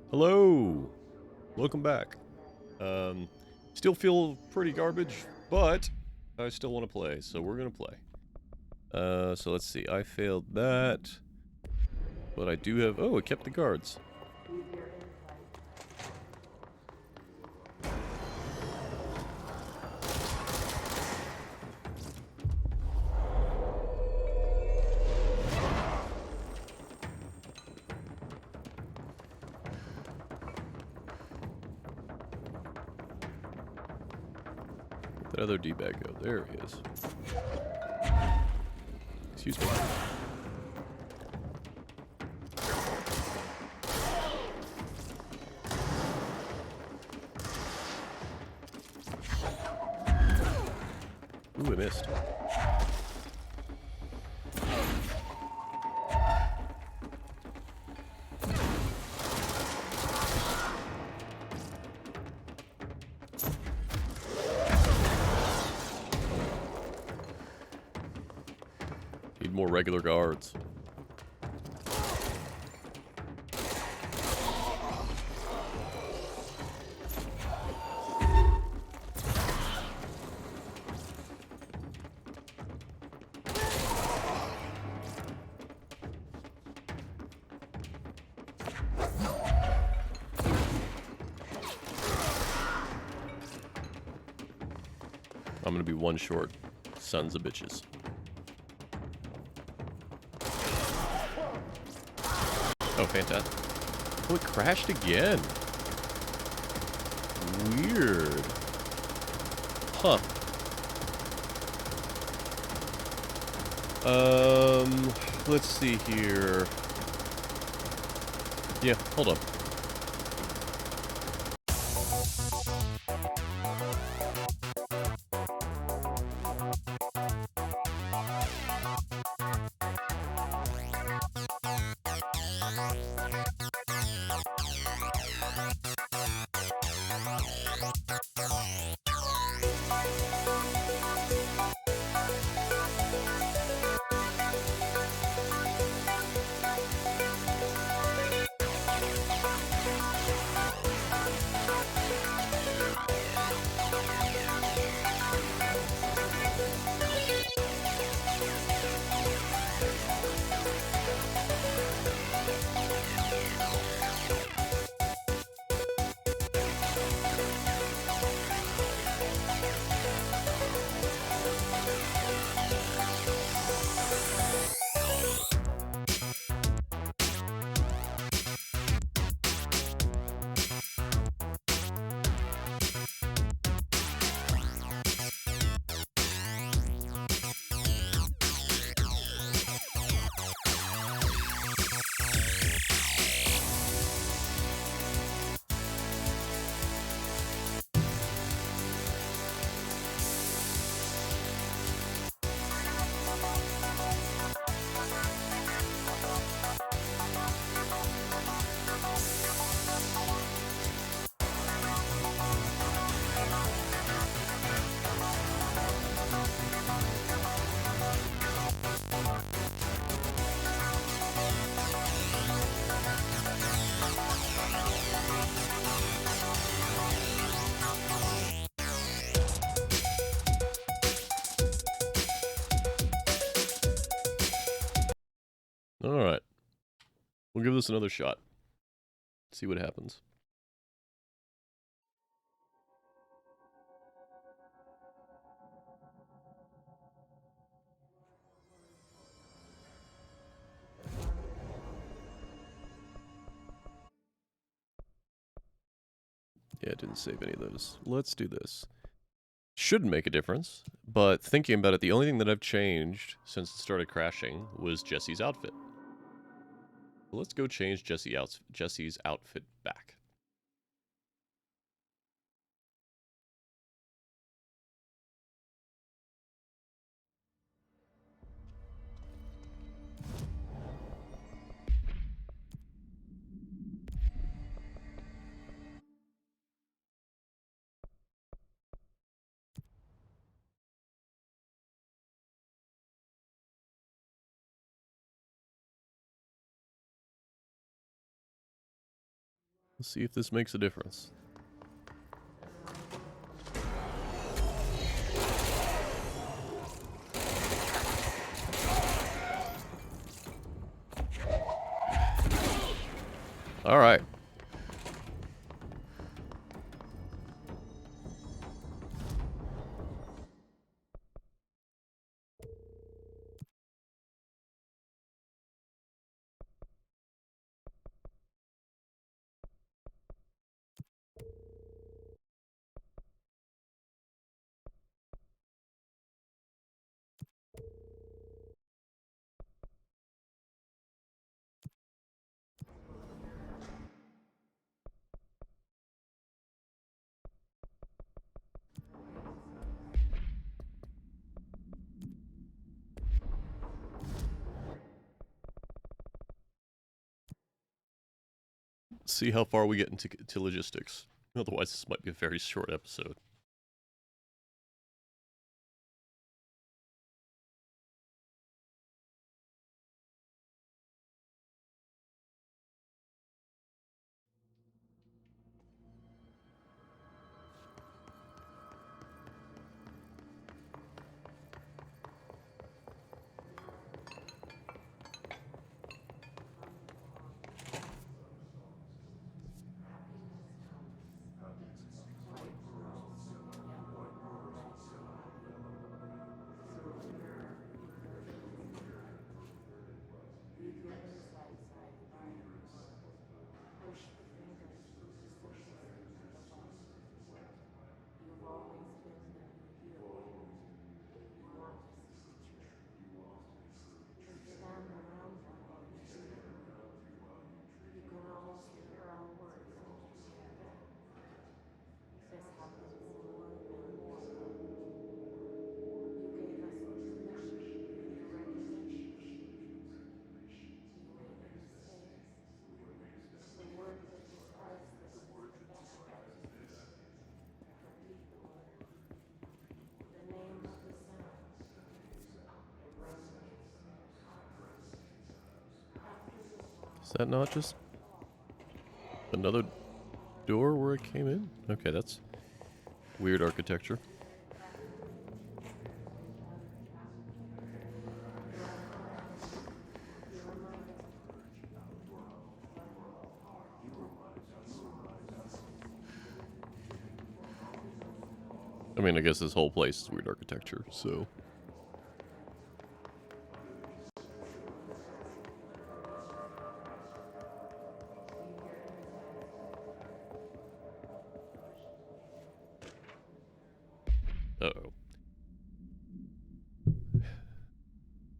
Hello! Welcome back. Still feel pretty garbage, but I still want to play, so we're gonna play. So let's see. I failed that, but I do have... Oh, it kept the guards. Where'd that other D-bag go? There he is. Excuse me. Ooh, I missed. Need more regular guards. I'm gonna be one short. Sons of bitches. Oh, fantastic. Oh, it crashed again. Weird. Huh. Let's see here. Yeah, hold on. Alright. We'll give this another shot. See what happens. Yeah, it didn't save any of those. Let's do this. Shouldn't make a difference, but thinking about it, the only thing that I've changed since it started crashing was Jesse's outfit. Let's go change Jesse's outfit back. Let's see if this makes a difference. All right. See how far we get into logistics. Otherwise, this might be a very short episode. Is that not just another door where it came in? Okay, that's weird architecture. I mean, I guess this whole place is weird architecture, so... Uh-oh.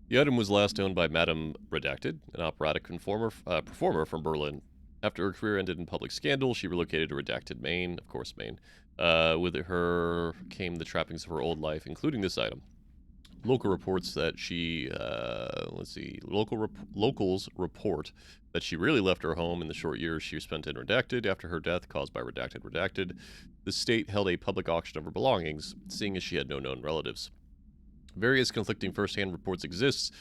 The item was last owned by Madame Redacted, an operatic performer from Berlin. After her career ended in public scandal, she relocated to Redacted, Maine, of course, Maine. With her came the trappings of her old life, including this item. Local reports that she, locals report that she really left her home in the short years she spent in Redacted. After her death, caused by Redacted, the state held a public auction of her belongings, seeing as she had no known relatives. Various conflicting first-hand reports exist,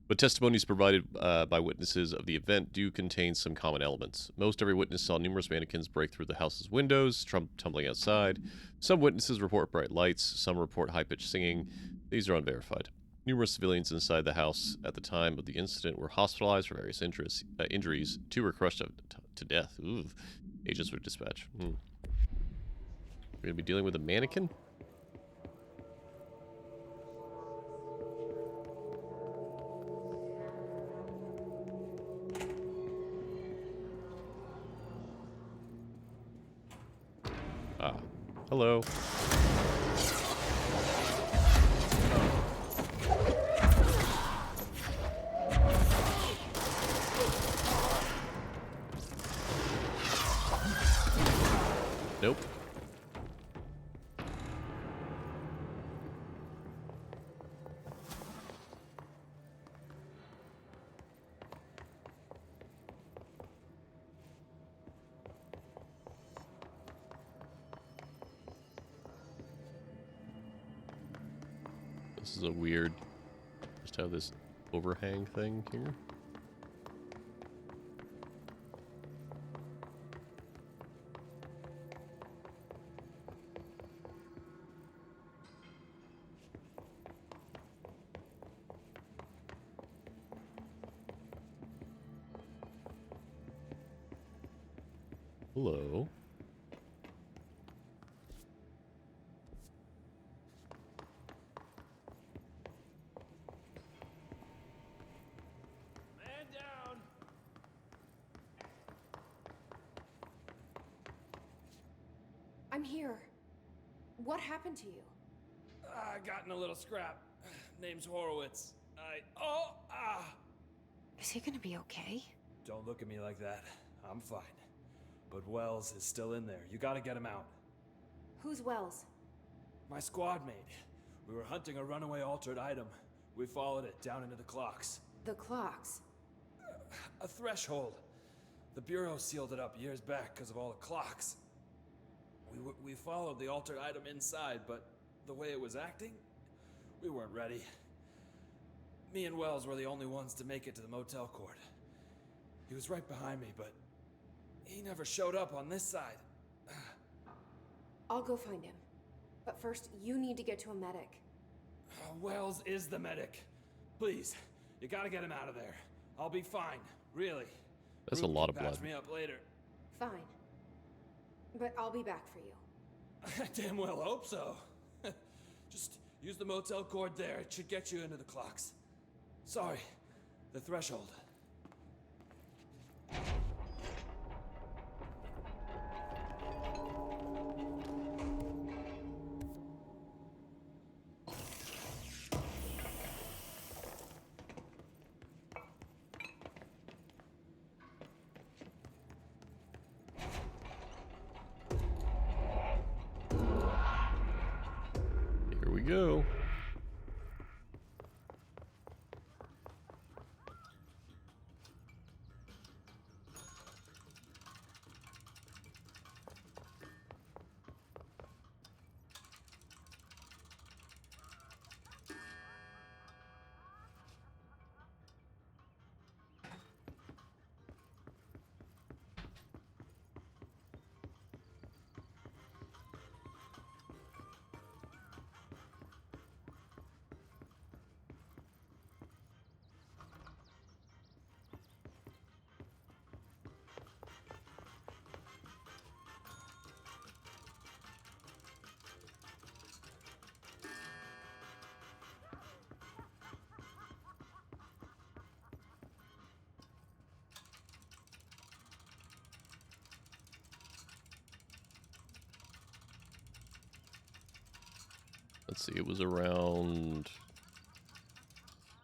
but testimonies provided by witnesses of the event do contain some common elements. Most every witness saw numerous mannequins break through the house's windows, tumbling outside. Some witnesses report bright lights, some report high-pitched singing. These are unverified. Numerous civilians inside the house at the time of the incident were hospitalized for various injuries. 2 were crushed to death. Ooh. Agents were dispatched. We're going to be dealing with a mannequin? Ah. Hello. Nope. This is a weird... Just have this overhang thing here. Hello. Man down. I'm here. What happened to you? I got in a little scrap. Name's Horowitz. Ah! Is he gonna be okay? Don't look at me like that. I'm fine. But Wells is still in there. You gotta get him out. Who's Wells? My squad mate. We were hunting a runaway altered item. We followed it down into the clocks. The clocks. A threshold. The Bureau sealed it up years back because of all the clocks. We followed the altered item inside, but the way it was acting, we weren't ready. Me and Wells were the only ones to make it to the motel court. He was right behind me, but he never showed up on this side. I'll go find him. But first, you need to get to a medic. Wells is the medic. Please, you gotta get him out of there. I'll be fine, really. That's a Rube lot can of blood. patch me up later. Fine. But I'll be back for you. I damn well hope so. Just use the motel cord there. It should get you into the clocks. Sorry, the threshold. Here we go. Let's see, it was around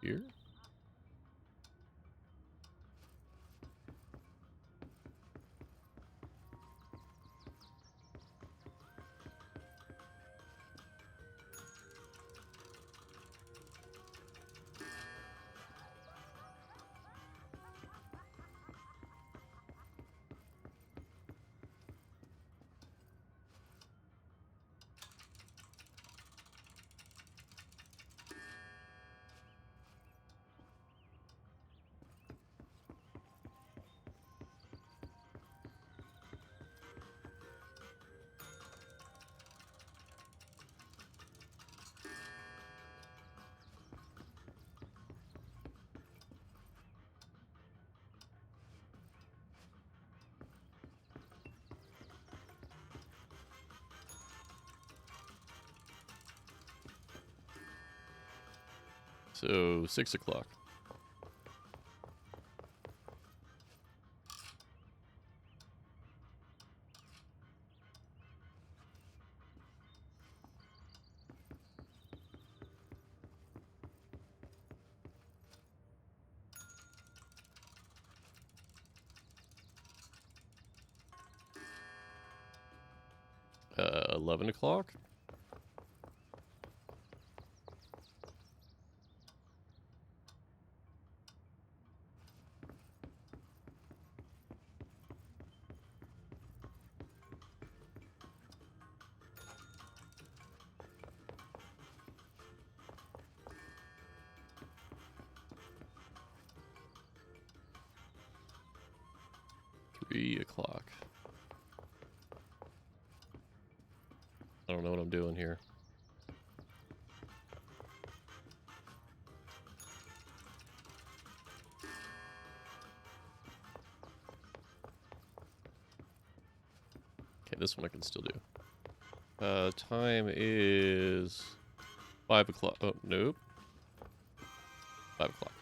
here? So, 6 o'clock. Uh, 11 o'clock? Three o'clock. I don't know what I'm doing here. Okay, this one I can still do. Time is 5 o'clock. Oh, nope. 5 o'clock.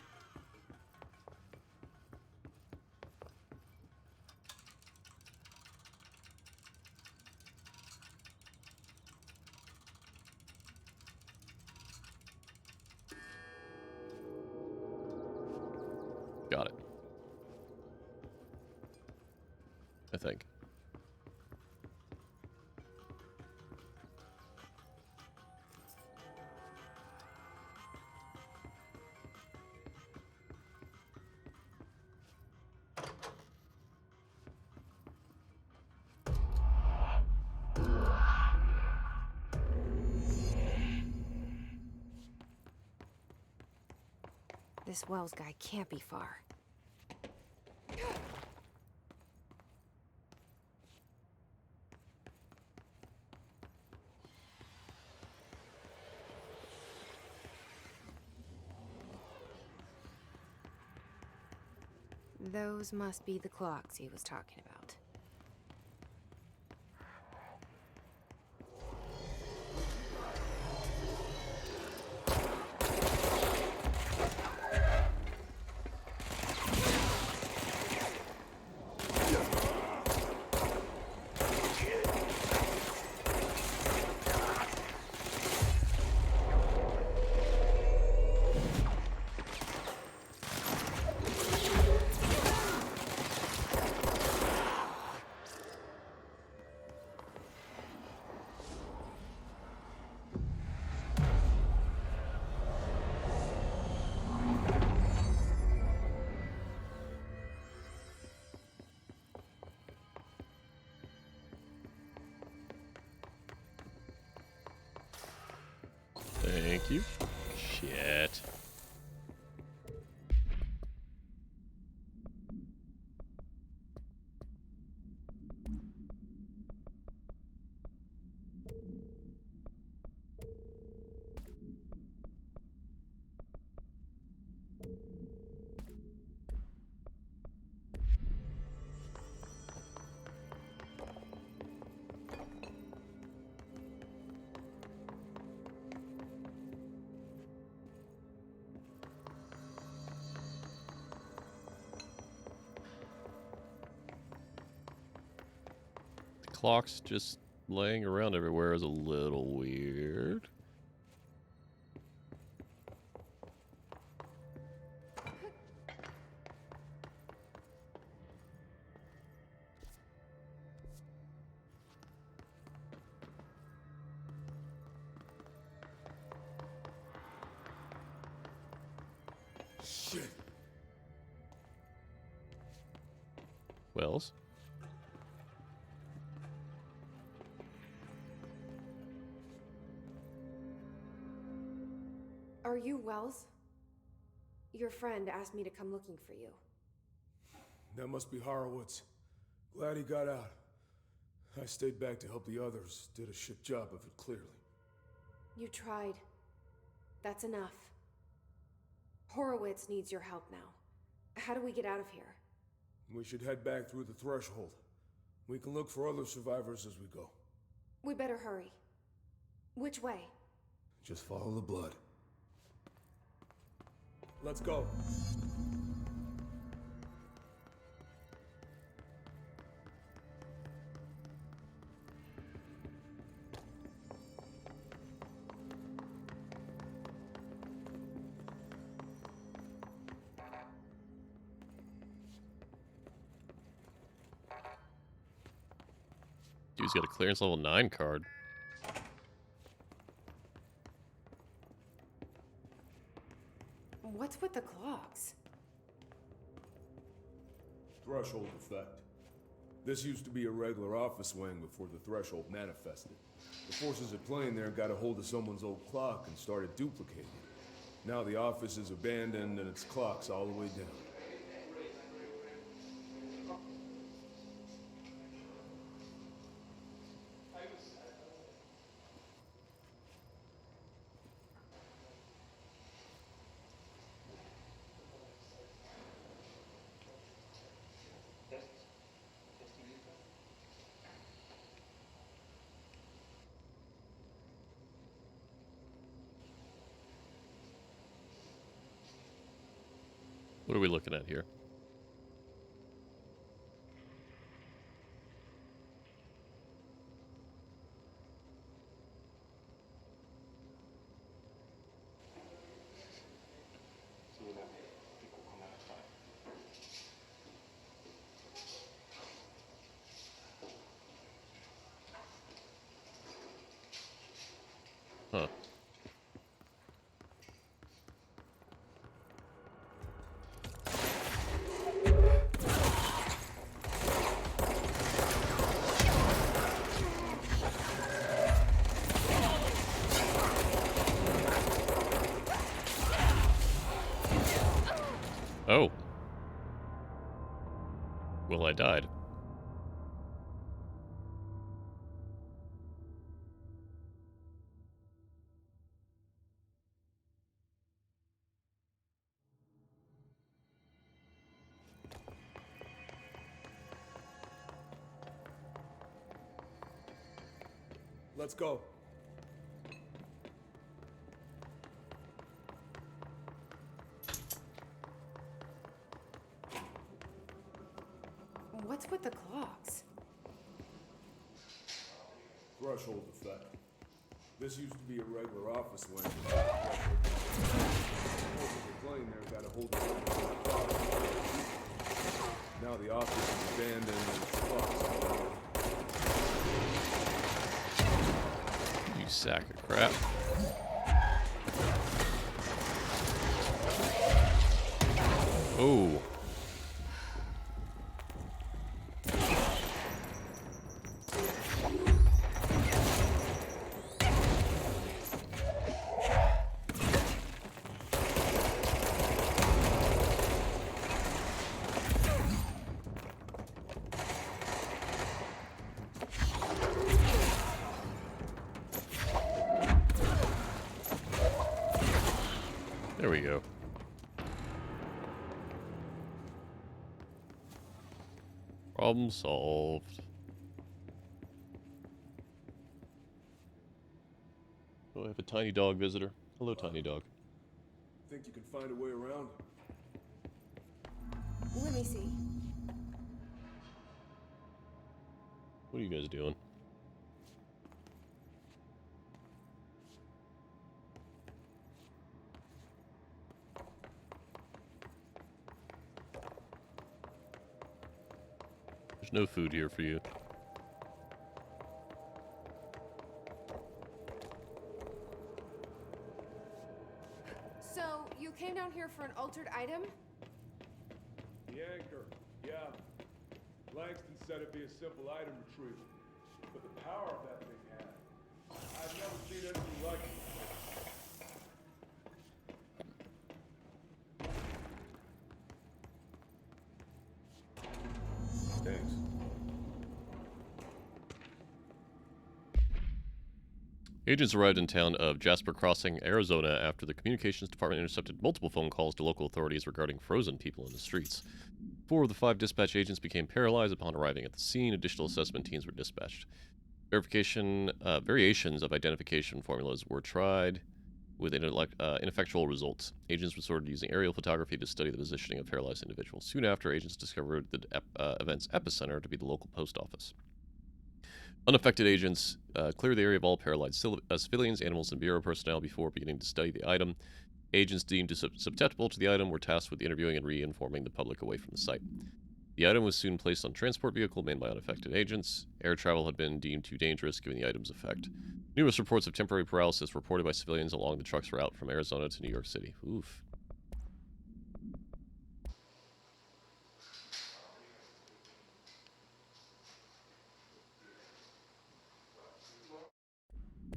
Got it. I think. This Wells guy can't be far. Those must be the clocks he was talking about. Thank you. Shit. Clocks just laying around everywhere is a little weird. Shit. Wells? Are you Wells? Your friend asked me to come looking for you. That must be Horowitz. Glad he got out. I stayed back to help the others. Did a shit job of it, clearly. You tried. That's enough. Horowitz needs your help now. How do we get out of here? We should head back through the threshold. We can look for other survivors as we go. We better hurry. Which way? Just follow the blood. Let's go. Dude's got a clearance level 9 card. What's with the clocks? Threshold effect. This used to be a regular office wing before the threshold manifested. The forces at play in there got a hold of someone's old clock and started duplicating it. Now the office is abandoned and its clock's all the way down. What are we looking at here? Huh. Oh. Well, I died. Let's go. What's with the clocks? Threshold effect. This used to be a regular office wing. The plane there got a hold of it. Now the office is abandoned and fucked. You sack of crap. Oh. There we go. Problem solved. Oh, I have a tiny dog visitor. Hello, tiny dog. Think you can find a way around? Let me see. What are you guys doing? There's no food here for you. So, you came down here for an altered item? The anchor, yeah. Langston said it'd be a simple item retrieval. But the power of that thing had. I've never seen anything like it. Thanks. Agents arrived in town of Jasper Crossing, Arizona, after the communications department intercepted multiple phone calls to local authorities regarding frozen people in the streets. 4 of the 5 dispatch agents became paralyzed upon arriving at the scene. Additional assessment teams were dispatched. Variations of identification formulas were tried with ineffectual results. Agents resorted to using aerial photography to study the positioning of paralyzed individuals. Soon after, agents discovered the event's epicenter to be the local post office. Unaffected agents cleared the area of all paralyzed civilians, animals, and Bureau personnel before beginning to study the item. Agents deemed susceptible to the item were tasked with interviewing and re-informing the public away from the site. The item was soon placed on transport vehicle manned by unaffected agents. Air travel had been deemed too dangerous given the item's effect. Numerous reports of temporary paralysis reported by civilians along the truck's route from Arizona to New York City. Oof.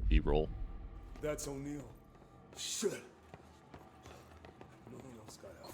B-roll. That's O'Neill. Shit. No one else got out.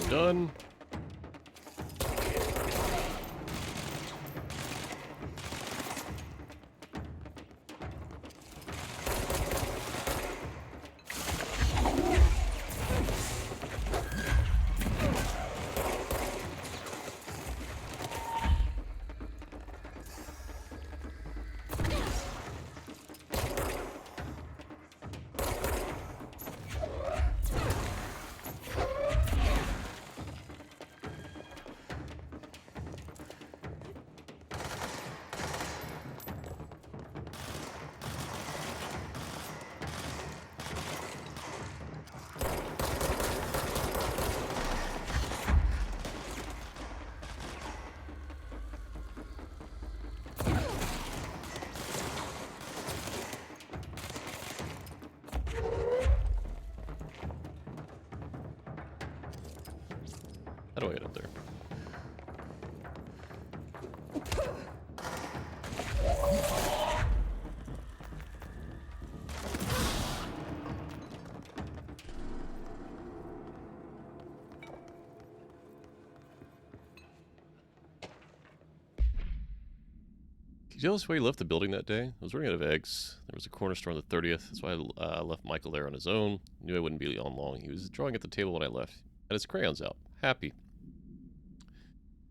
done. How do I get up there? Can you tell us why you left the building that day? I was running out of eggs. There was a corner store on the 30th. That's why I left Michael there on his own. Knew I wouldn't be on long. He was drawing at the table when I left. Had his crayons out. Happy.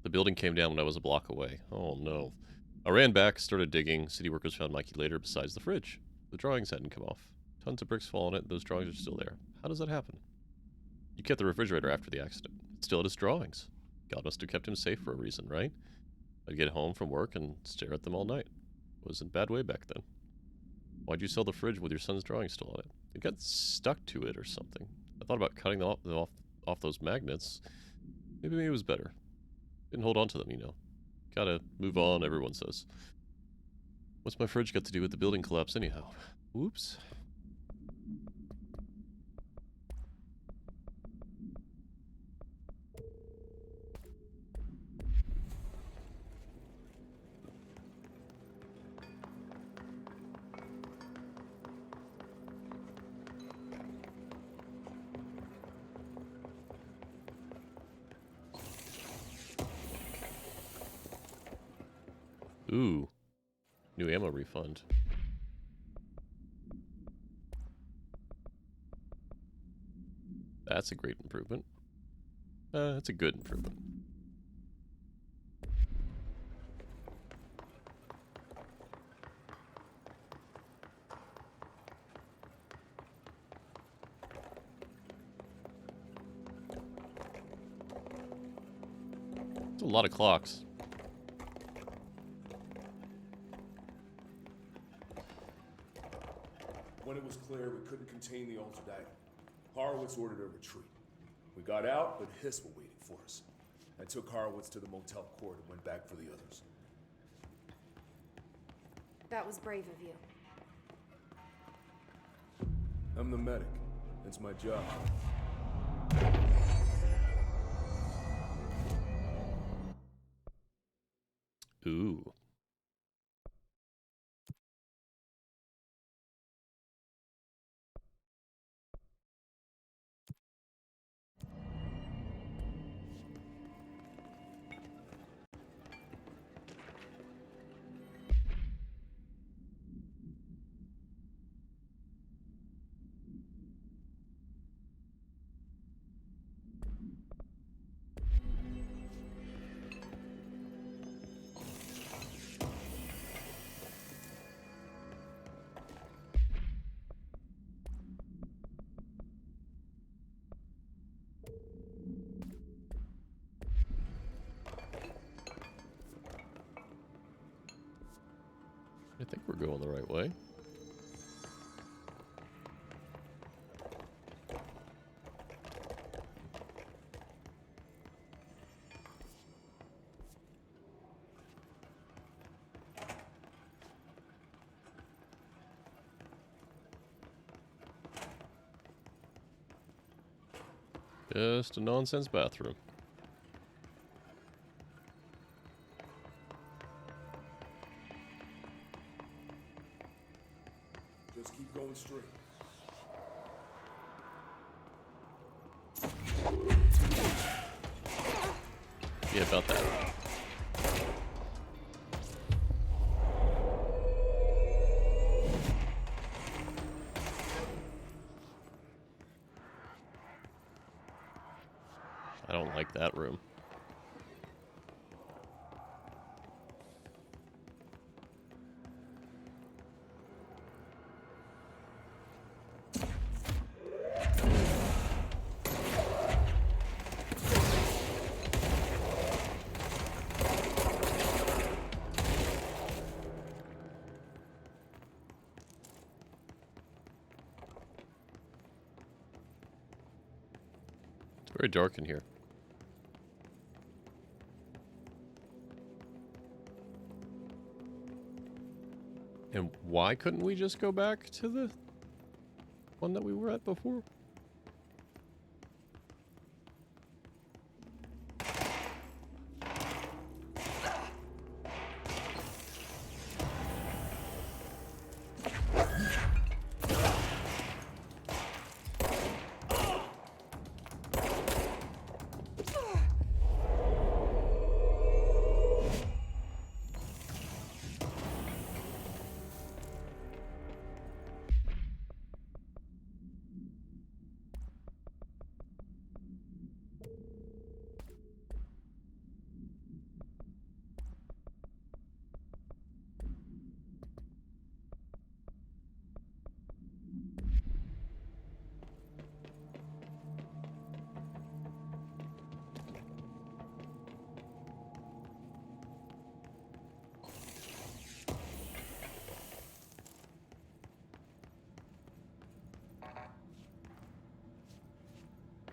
The building came down when I was a block away. Oh no. I ran back, started digging. City workers found Mikey later besides the fridge. The drawings hadn't come off. Tons of bricks fall on it. Those drawings are still there. How does that happen? You kept the refrigerator after the accident. It still had his drawings. God must have kept him safe for a reason, right? I'd get home from work and stare at them all night. It was in a bad way back then. Why'd you sell the fridge with your son's drawings still on it? It got stuck to it or something. I thought about cutting them off those magnets. Maybe it was better. Didn't hold on to them, you know. Gotta move on, everyone says. What's my fridge got to do with the building collapse anyhow? Whoops. Ooh. New ammo refund. That's a great improvement. That's a good improvement. It's a lot of clocks. When it was clear we couldn't contain the altered item, Horowitz ordered a retreat. We got out, but Hiss were waiting for us. I took Horowitz to the motel court and went back for the others. That was brave of you. I'm the medic. It's my job. Ooh. I think we're going the right way. Just a nonsense bathroom. Just keep going straight. Yeah, about that. I don't like that room. It's very dark in here. And why couldn't we just go back to the one that we were at before?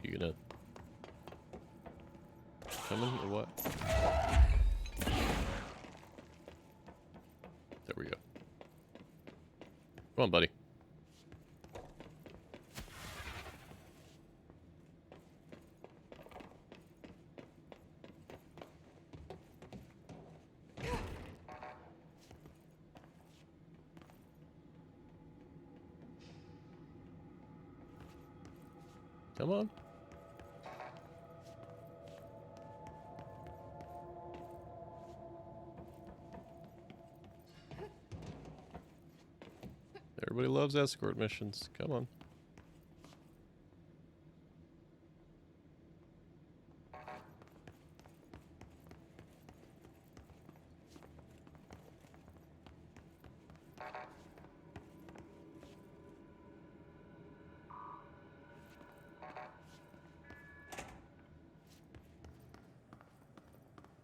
You gonna come in or what? There we go. Come on, buddy. Come on. Everybody loves escort missions. Come on.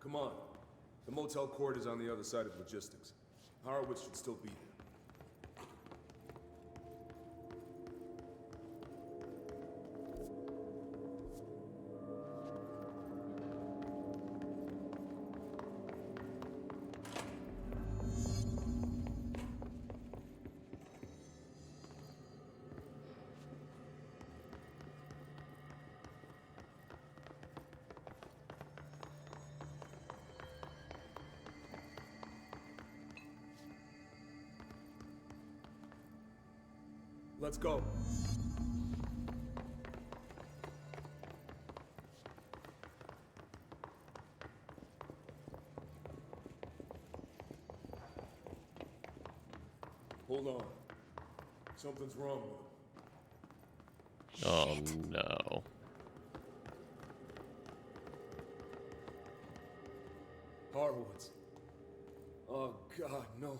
Come on. The motel court is on the other side of logistics. Horowitz should still be there. Let's go. Hold on. Something's wrong with him. Oh no. Horowitz. Oh God, no.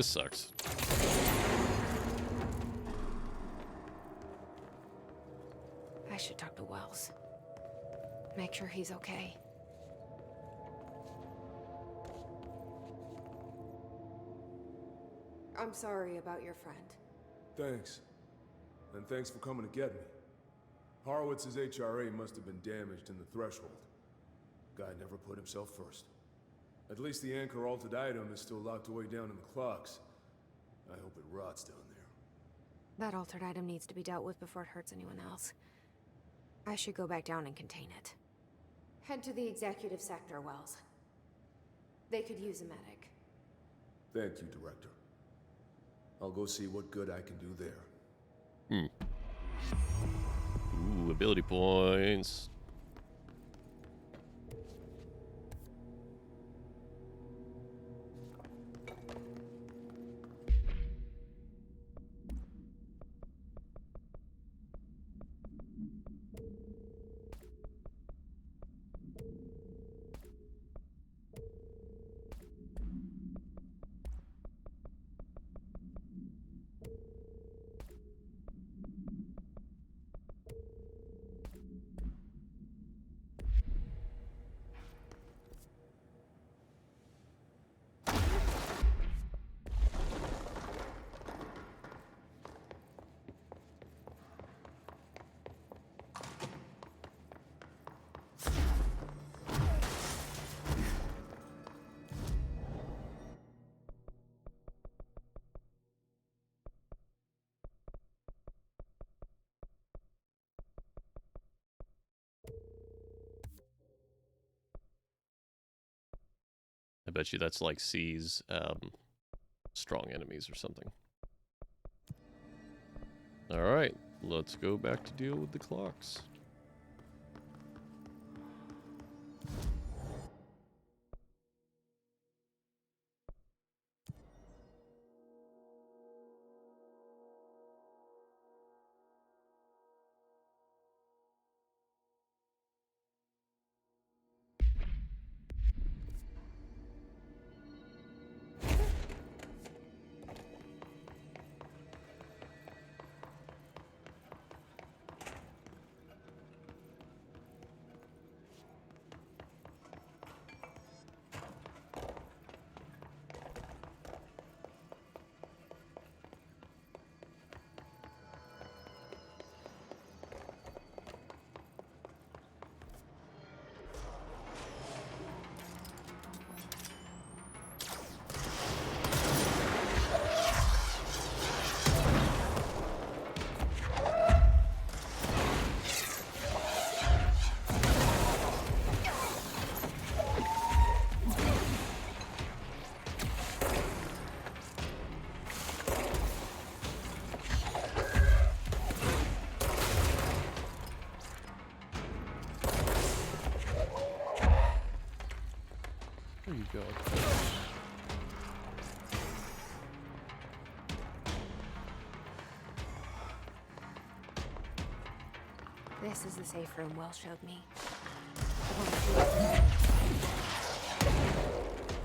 This sucks. I should talk to Wells. Make sure he's okay. I'm sorry about your friend. Thanks. And thanks for coming to get me. Horowitz's HRA must have been damaged in the threshold. Guy never put himself first. At least the anchor-altered item is still locked away down in the clocks. I hope it rots down there. That altered item needs to be dealt with before it hurts anyone else. I should go back down and contain it. Head to the executive sector, Wells. They could use a medic. Thank you, Director. I'll go see what good I can do there. Ooh, ability points. I bet you that's like C's strong enemies or something. Alright, let's go back to deal with the clocks. There you go. This is the safe room Wells showed me.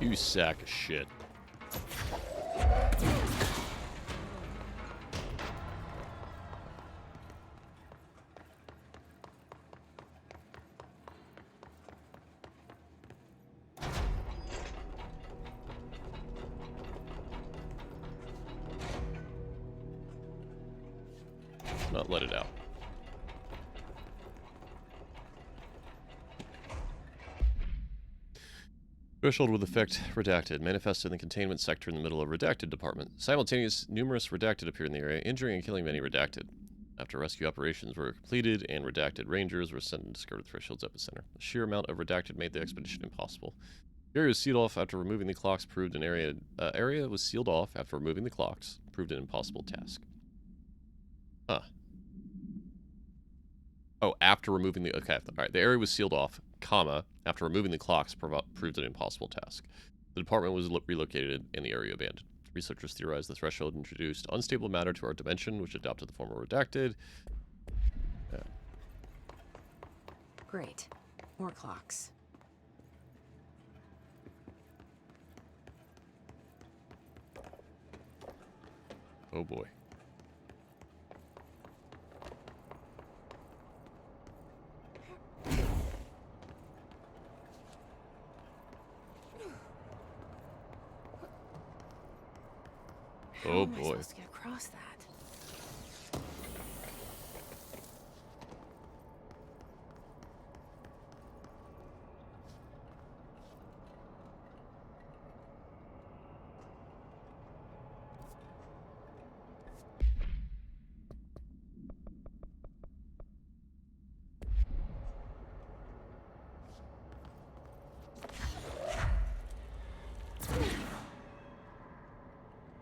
You sack of shit. Not let it out. Threshold with effect redacted. Manifested in the containment sector in the middle of redacted department. Simultaneous, numerous redacted appear in the area, injuring and killing many redacted. After rescue operations were completed and redacted rangers were sent and discovered Threshold's epicenter. The sheer amount of redacted made the expedition impossible. The area was sealed off after removing the clocks proved an area was sealed off after removing the clocks proved an impossible task. Huh. Oh, after removing the... Okay, alright. The area was sealed off, comma, after removing the clocks proved an impossible task. The department was relocated and the area abandoned. Researchers theorized the Threshold introduced unstable matter to our dimension, which adopted the form of redacted. Yeah. Great. More clocks. Oh boy. How Oh am I boy. supposed to get across that?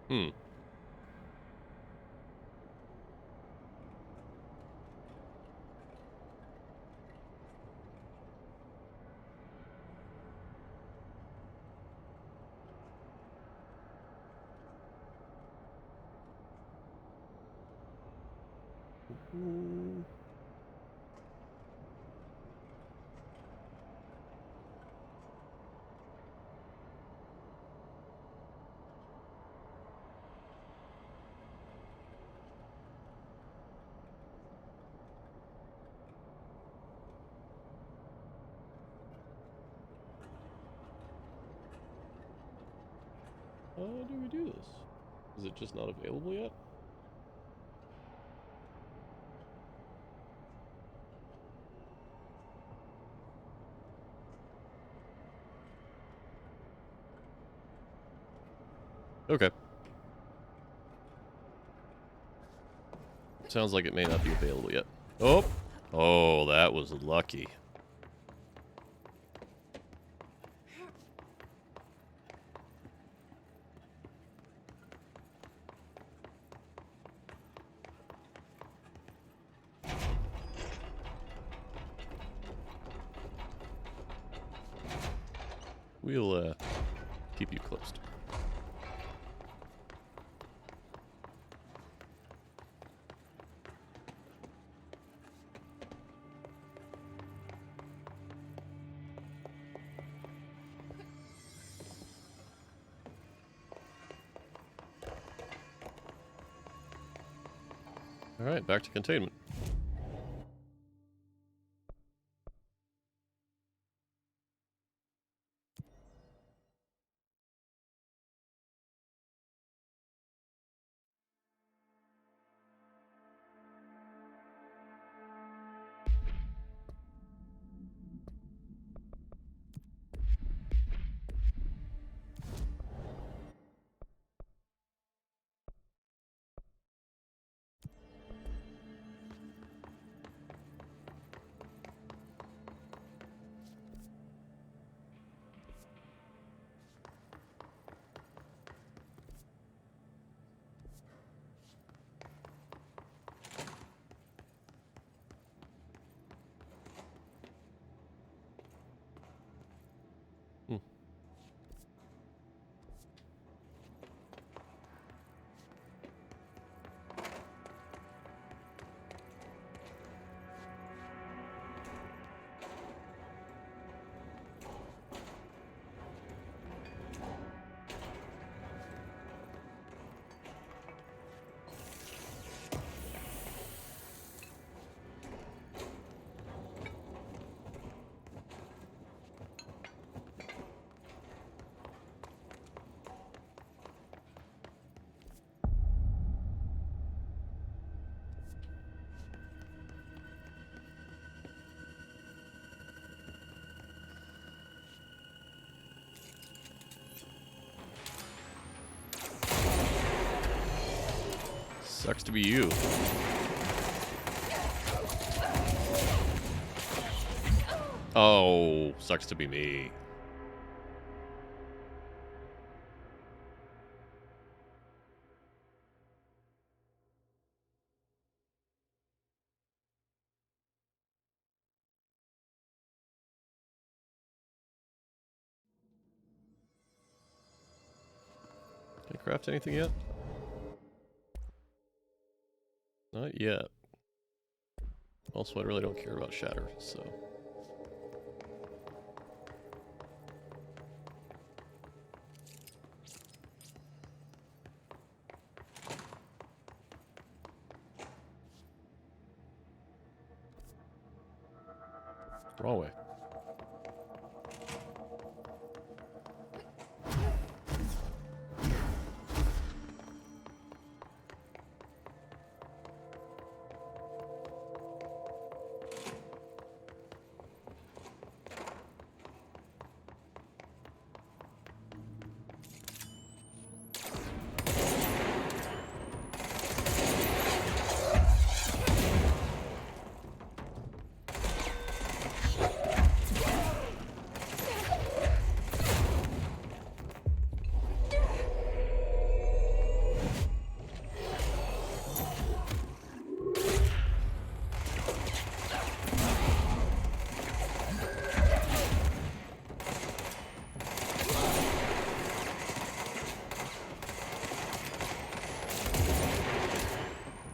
Hmm. How do we do this? Is it just not available yet? Okay. Sounds like it may not be available yet. Oh! Oh, that was lucky. We'll, keep you close. Alright, back to containment. Sucks to be you. Oh, sucks to be me. Can I craft anything yet? Not yet. Also, I really don't care about shatter, so... Wrong way.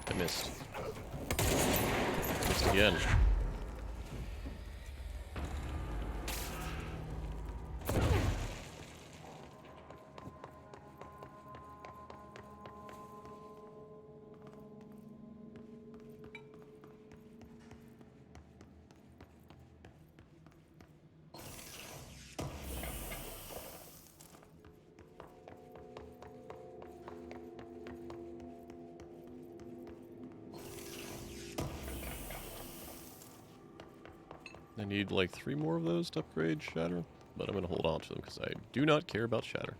I missed. Missed again. I need like 3 more of those to upgrade Shatter, but I'm going to hold on to them because I do not care about Shatter.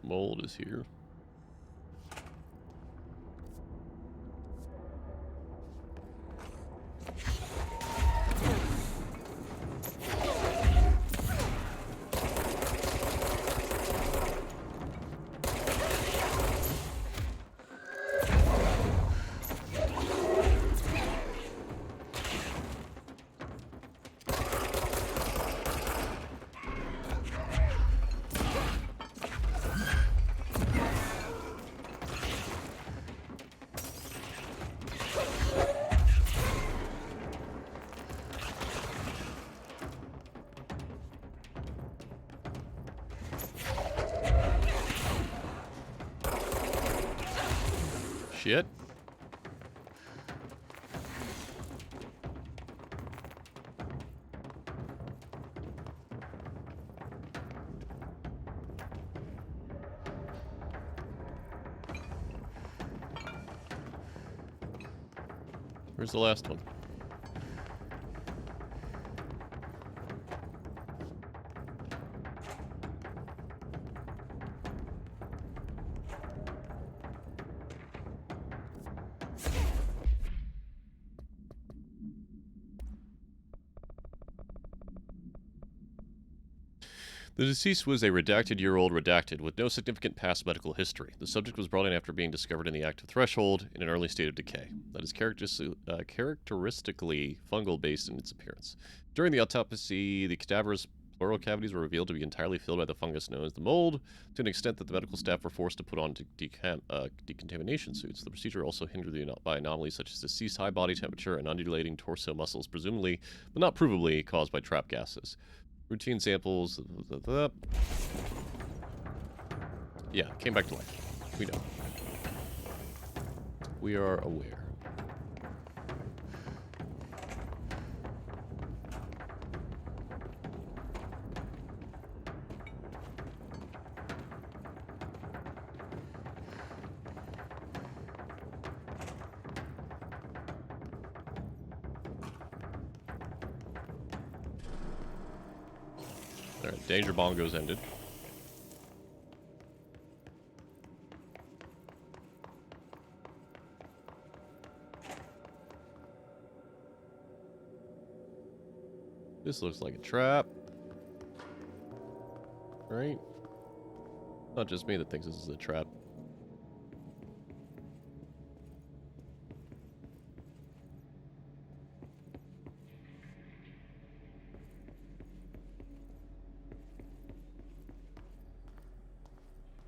Mold is here. Shit. Where's the last one? The deceased was a redacted-year-old redacted with no significant past medical history. The subject was brought in after being discovered in the active threshold in an early state of decay. That is characteristically fungal-based in its appearance. During the autopsy, the cadaver's pleural cavities were revealed to be entirely filled by the fungus known as the mold, to an extent that the medical staff were forced to put on decontamination suits. The procedure also hindered by anomalies such as deceased high body temperature and undulating torso muscles, presumably, but not provably, caused by trap gases. Routine samples. Yeah, came back to life. We know. We are aware. Alright, danger bongos ended. This looks like a trap. Right? Not just me that thinks this is a trap.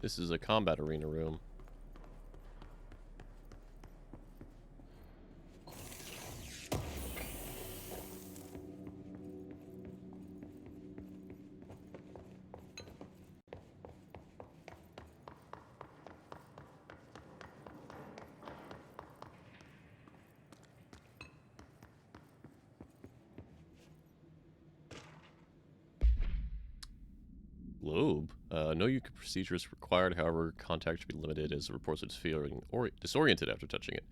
This is a combat arena room. Globe. No use procedures required, however, contact should be limited as the reports are feeling disoriented after touching it.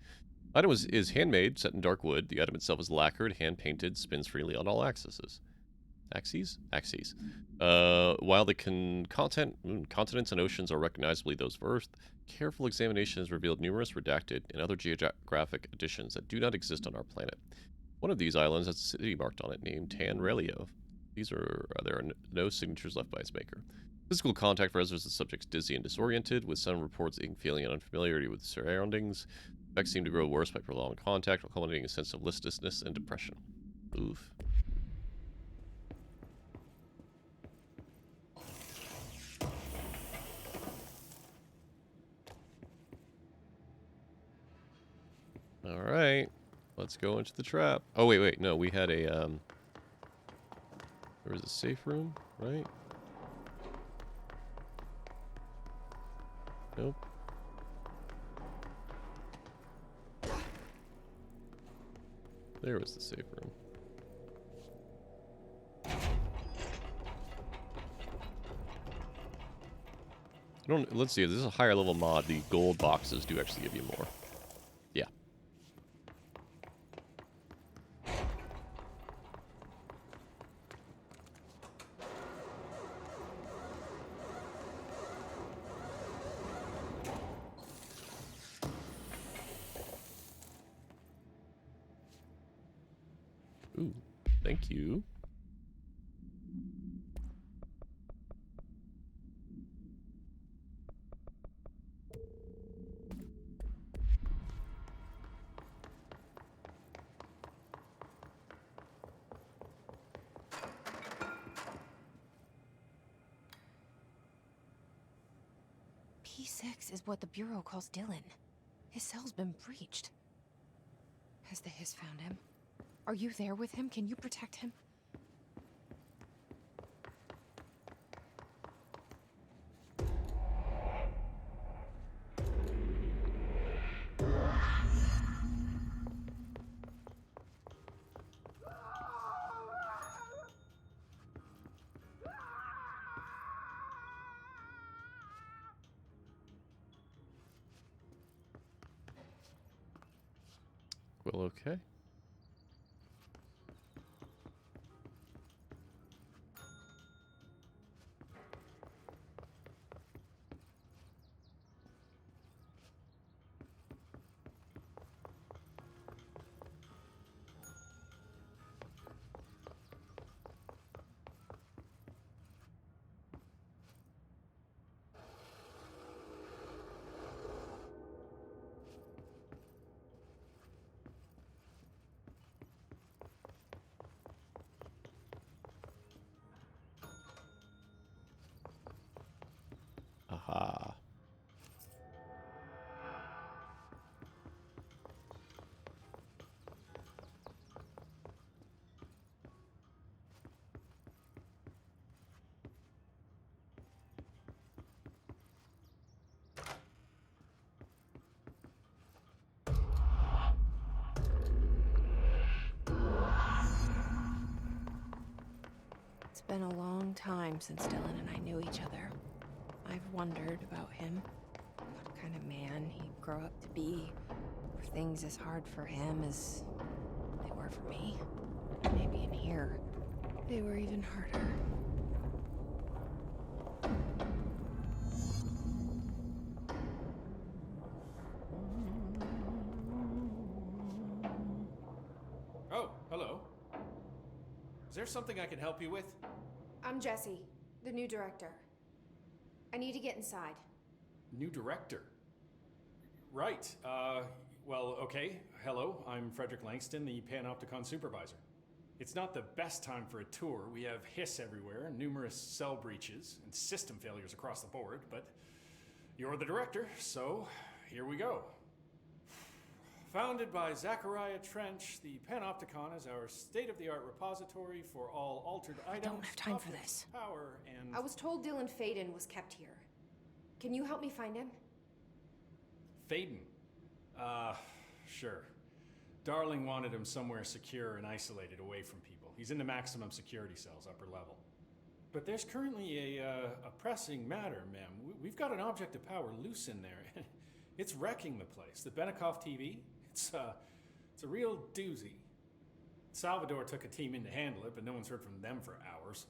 Item is handmade, set in dark wood. The item itself is lacquered, hand-painted, spins freely on all axes. Axes? Axes. While the continents and oceans are recognizably those of Earth, careful examination has revealed numerous redacted and other geographic additions that do not exist on our planet. One of these islands has a city marked on it named Tanrelio. There are no signatures left by its maker. Physical contact renders the subjects dizzy and disoriented, with some reports feeling an unfamiliarity with the surroundings. Effects seem to grow worse by prolonged contact, culminating in a sense of listlessness and depression. Oof. Alright. Let's go into the trap. Oh, wait. No, we had a, there was a safe room, right? Nope. There was the safe room. Let's see, if this is a higher level mod, the gold boxes do actually give you more. Yeah. Ooh, thank you. P6 is what the Bureau calls Dylan. His cell's been breached. Has the Hiss found him? Are you there with him? Can you protect him? Well, okay. Aha. It's been a long time since Dylan and I knew each other. I've wondered about him. What kind of man he'd grow up to be. Were things as hard for him as they were for me? Maybe in here, they were even harder. Oh, hello. Is there something I can help you with? I'm Jessie, the new director. I need to get inside. New director? Right. Well, okay. Hello, I'm Frederick Langston, the Panopticon supervisor. It's not the best time for a tour. We have hiss everywhere, numerous cell breaches, and system failures across the board, but You're the director, so here we go. Founded by Zachariah Trench, the Panopticon is our state-of-the-art repository for all altered items. don't have time for objects this. of Power and I was told Dylan Faden was kept here. Can you help me find him? Faden. Sure. Darling wanted him somewhere secure and isolated away from people. He's in the maximum security cells, upper level. But there's currently a pressing matter, ma'am. We've got an object of power loose in there. It's wrecking the place. The Benikoff TV, it's a real doozy. Salvador took a team in to handle it, but no one's heard from them for hours.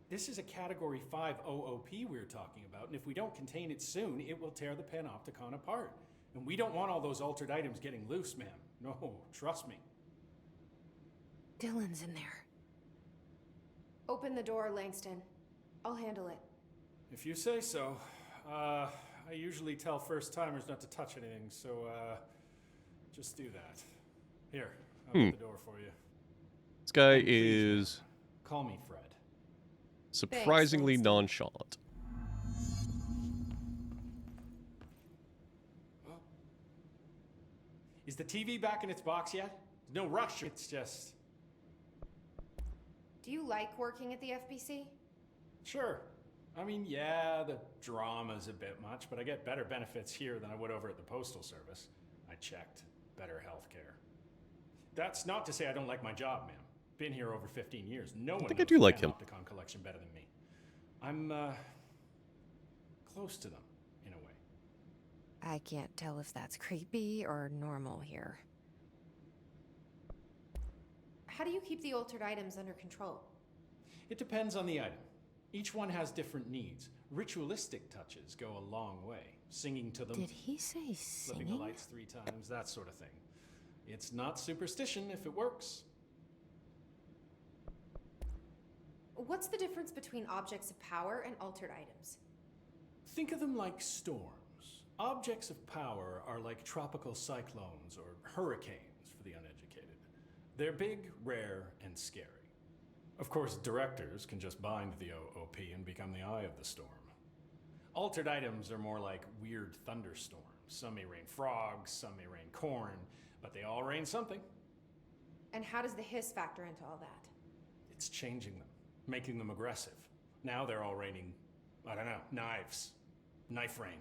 This is a Category 5 OOP we're talking about, and if we don't contain it soon, it will tear the Panopticon apart. And we don't want all those altered items getting loose, ma'am. No, trust me. Dylan's in there. Open the door, Langston. I'll handle it. If you say so. I usually tell first-timers not to touch anything, so, just do that. Here, I'll open the door for you. This guy And please, is call me Fred. surprisingly Langston. nonchalant. Is the TV back in its box yet? No rush, it's just... Do you like working at the FBC? Sure. I mean, yeah, the drama's a bit much, but I get better benefits here than I would over at the Postal Service. I checked. Better healthcare. That's not to say I don't like my job, ma'am. Been here over 15 years. No one think I knows do the like him. Panopticon collection better than me. I'm, close to them, in a way. I can't tell if that's creepy or normal here. How do you keep the altered items under control? It depends on the item. Each one has different needs. Ritualistic touches go a long way. Singing to them, Did he say flipping the singing? lights 3 times, that sort of thing. It's not superstition if it works. What's the difference between objects of power and altered items? Think of them like storms. Objects of power are like tropical cyclones or hurricanes for the uneducated. They're big, rare, and scary. Of course, directors can just bind the OOP and become the eye of the storm. Altered items are more like weird thunderstorms. Some may rain frogs, some may rain corn, but they all rain something. And how does the hiss factor into all that? It's changing them, making them aggressive. Now they're all raining, I don't know, knives. Knife rain.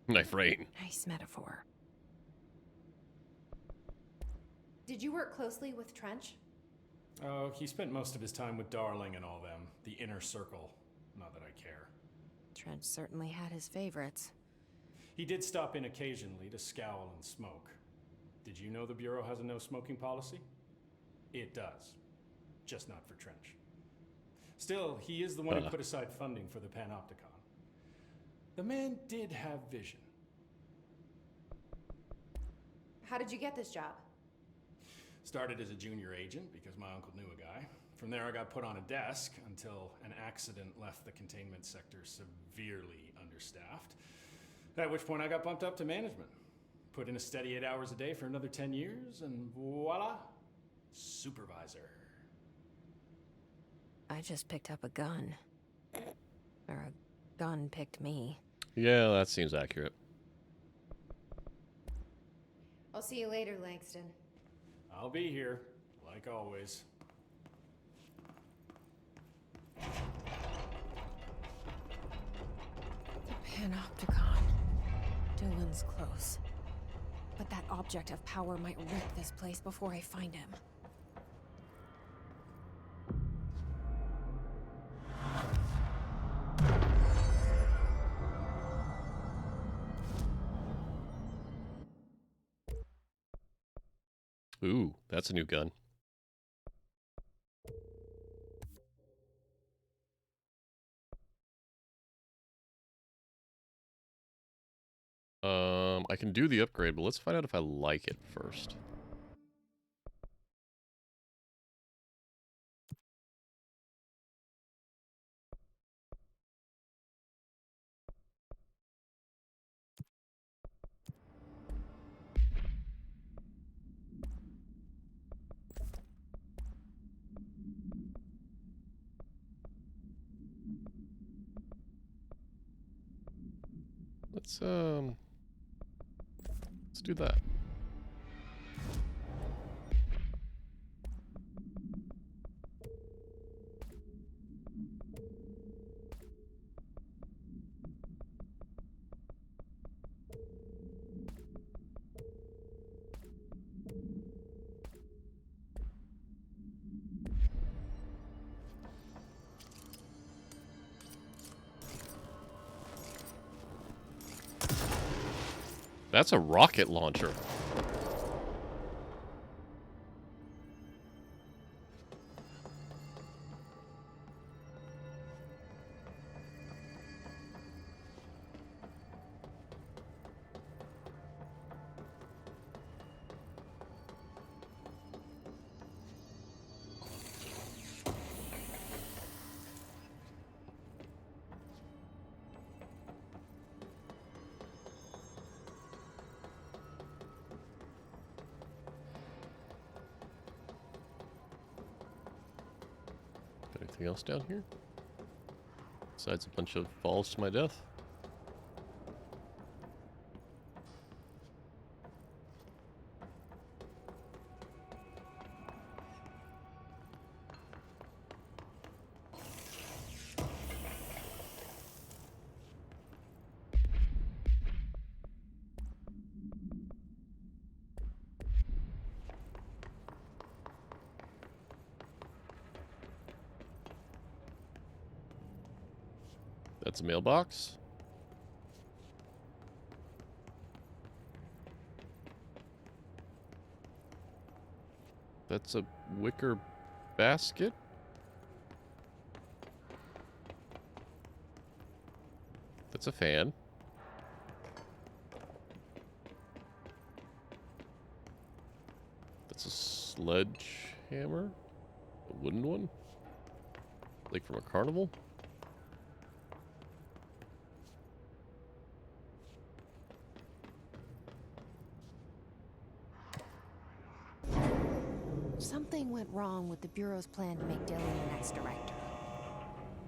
Knife rain. Nice metaphor. Did you work closely with Trench? Oh, he spent most of his time with Darling and all them. The inner circle. Not that I care. Trench certainly had his favorites. He did stop in occasionally to scowl and smoke. Did you know the Bureau has a no-smoking policy? It does. Just not for Trench. Still, he is the one who put aside funding for the Panopticon. The man did have vision. How did you get this job? Started as a junior agent because my uncle knew a guy. From there I got put on a desk until an accident left the containment sector severely understaffed. At which point I got bumped up to management. Put in a steady 8 hours a day for another 10 years and voila, supervisor. I just picked up a gun. Or a gun picked me. Yeah, that seems accurate. I'll see you later, Langston. I'll be here, like always. The Panopticon. Dylan's close. But that object of power might wreck this place before I find him. Ooh, that's a new gun. I can do the upgrade, but let's find out if I like it first. Let's do that. That's a rocket launcher. Anything else down here? Besides a bunch of falls to my death? That's a mailbox. That's a wicker basket. That's a fan. That's a sledgehammer. A wooden one. Like from a carnival. Something went wrong with the Bureau's plan to make Dylan the next director.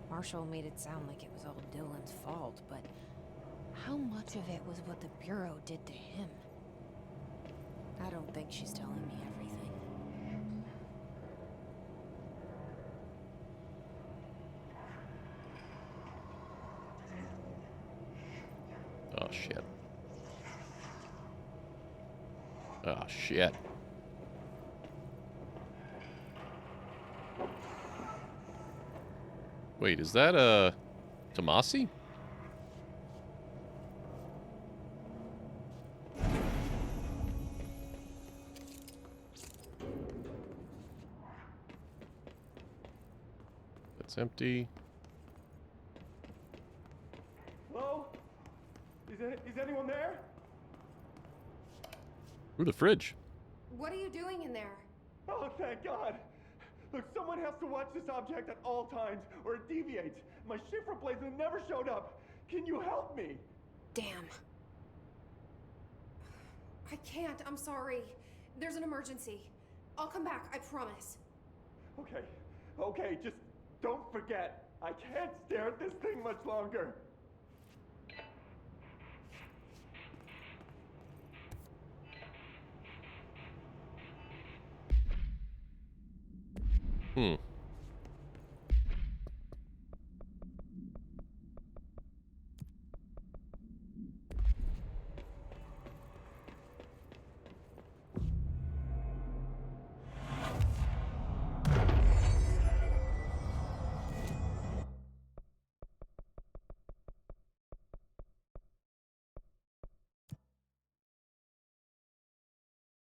Marshall made it sound like it was all Dylan's fault, but how much of it was what the Bureau did to him? I don't think she's telling me everything. Oh, shit. Oh, shit. Wait, is that, Tomasi? That's empty. Hello? Is anyone there? Ooh, the fridge. What are you doing in there? Oh, thank God. Look, someone has to watch this object at all times, or it deviates. My shift replacement never showed up. Can you help me? Damn. I can't, I'm sorry. There's an emergency. I'll come back, I promise. Okay, just don't forget. I can't stare at this thing much longer. Hmm.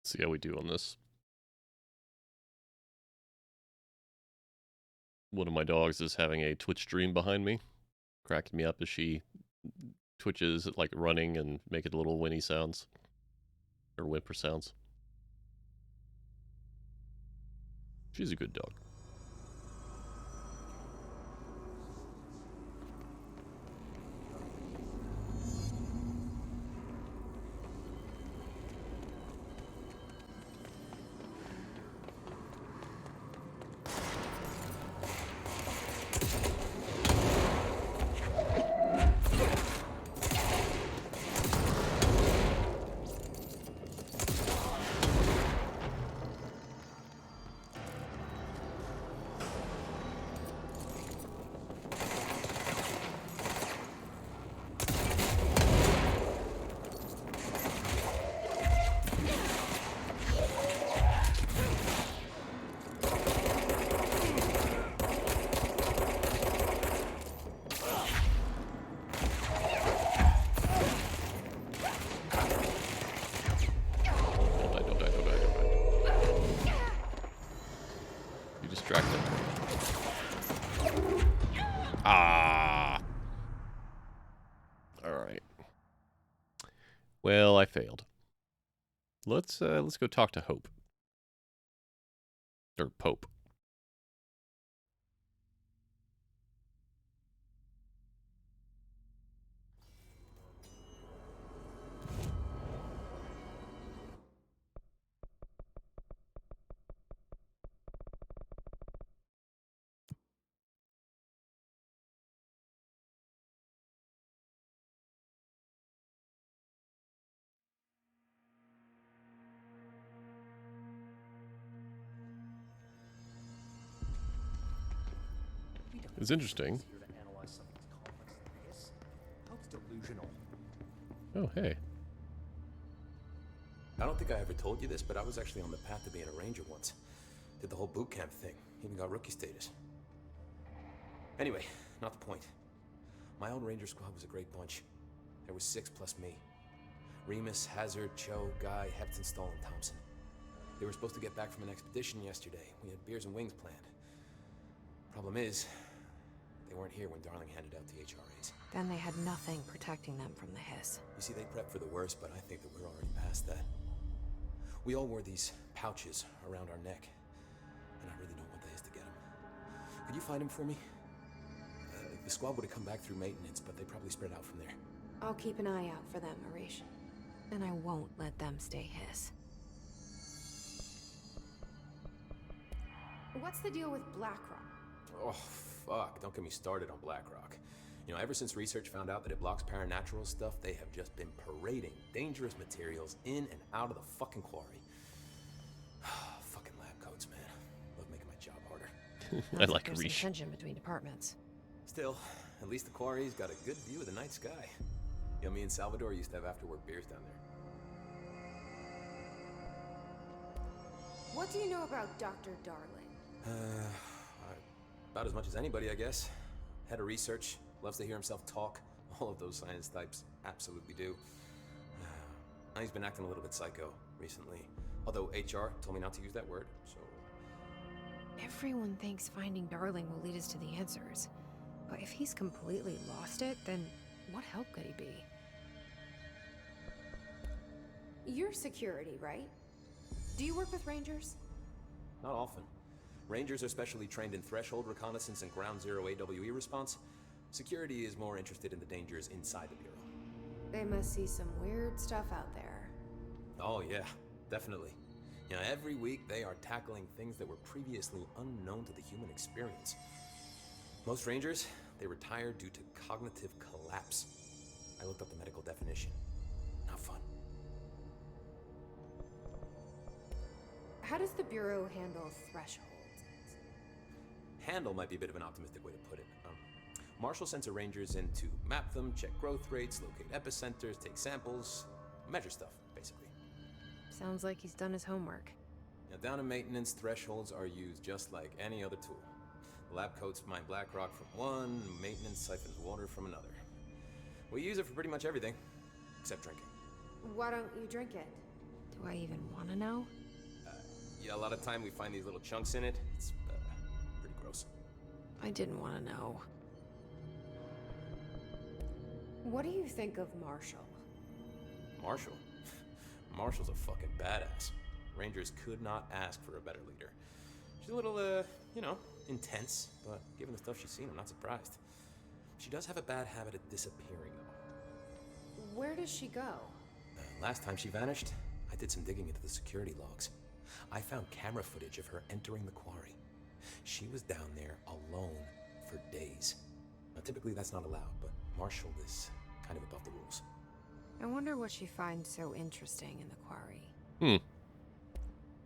See how we do on this. One of my dogs is having a Twitch stream behind me, cracking me up as she twitches, like running and making little whinny sounds. Or whimper sounds. She's a good dog. Ah. All right. Well, I failed. Let's go talk to Hope. Or Pope. It's interesting. Oh, hey. I don't think I ever told you this, but I was actually on the path to being a ranger once. Did the whole boot camp thing. Even got rookie status. Anyway, not the point. My old ranger squad was a great bunch. There was 6 plus me. Remus, Hazard, Cho, Guy, Hepton, Stahl, and Thompson. They were supposed to get back from an expedition yesterday. We had beers and wings planned. Problem is, they weren't here when Darling handed out the HRAs. Then they had nothing protecting them from the hiss. You see, they prepped for the worst, but I think that we're already past that. We all wore these pouches around our neck, and I really don't want the hiss to get them. Could you find them for me? The squad would have come back through maintenance, but they probably spread out from there. I'll keep an eye out for them, Arish. And I won't let them stay hiss. What's the deal with BlackRock? Oh, fuck. Don't get me started on BlackRock. You know, ever since research found out that it blocks paranatural stuff, they have just been parading dangerous materials in and out of the fucking quarry. Fucking lab coats, man. Love making my job harder. I like There's some Arish. tension between departments. Still, at least the quarry's got a good view of the night sky. You know, me and Salvador used to have after-work beers down there. What do you know about Dr. Darling? About as much as anybody, I guess. Head of research, loves to hear himself talk. All of those science types absolutely do. He's been acting a little bit psycho recently. Although HR told me not to use that word, so... Everyone thinks finding Darling will lead us to the answers. But if he's completely lost it, then what help could he be? You're security, right? Do you work with Rangers? Not often. Rangers are specially trained in threshold reconnaissance and ground zero AWE response. Security is more interested in the dangers inside the Bureau. They must see some weird stuff out there. Oh yeah, definitely. You know, every week they are tackling things that were previously unknown to the human experience. Most Rangers, they retire due to cognitive collapse. I looked up the medical definition. Not fun. How does the Bureau handle thresholds? Handle might be a bit of an optimistic way to put it. Marshall sends her Rangers in to map them, check growth rates, locate epicenters, take samples, measure stuff, basically. Sounds like he's done his homework. Now, down in maintenance, thresholds are used just like any other tool. The lab coats mine black rock from one, maintenance siphons water from another. We use it for pretty much everything, except drinking. Why don't you drink it? Do I even want to know? Yeah, a lot of time we find these little chunks in it. It's pretty gross. I didn't want to know. What do you think of Marshall? Marshall? Marshall's a fucking badass. Rangers could not ask for a better leader. She's a little, intense, but given the stuff she's seen, I'm not surprised. She does have a bad habit of disappearing, though. Where does she go? Last time she vanished, I did some digging into the security logs. I found camera footage of her entering the quarry. She was down there alone for days. Now, typically that's not allowed, but Marshall is kind of above the rules. I wonder what she finds so interesting in the quarry.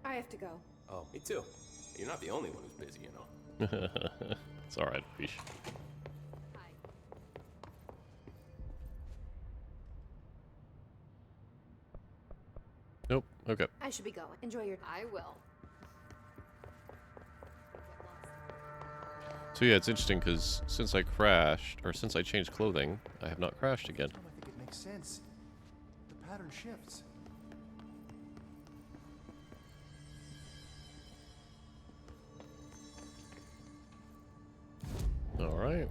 I have to go. Oh, me too. You're not the only one who's busy, you know. It's alright, Arish. Nope. Okay. I should be going. Enjoy your... I will. So yeah, it's interesting because since I crashed, or since I changed clothing, I have not crashed again. I think it makes sense. The pattern shifts. Alright.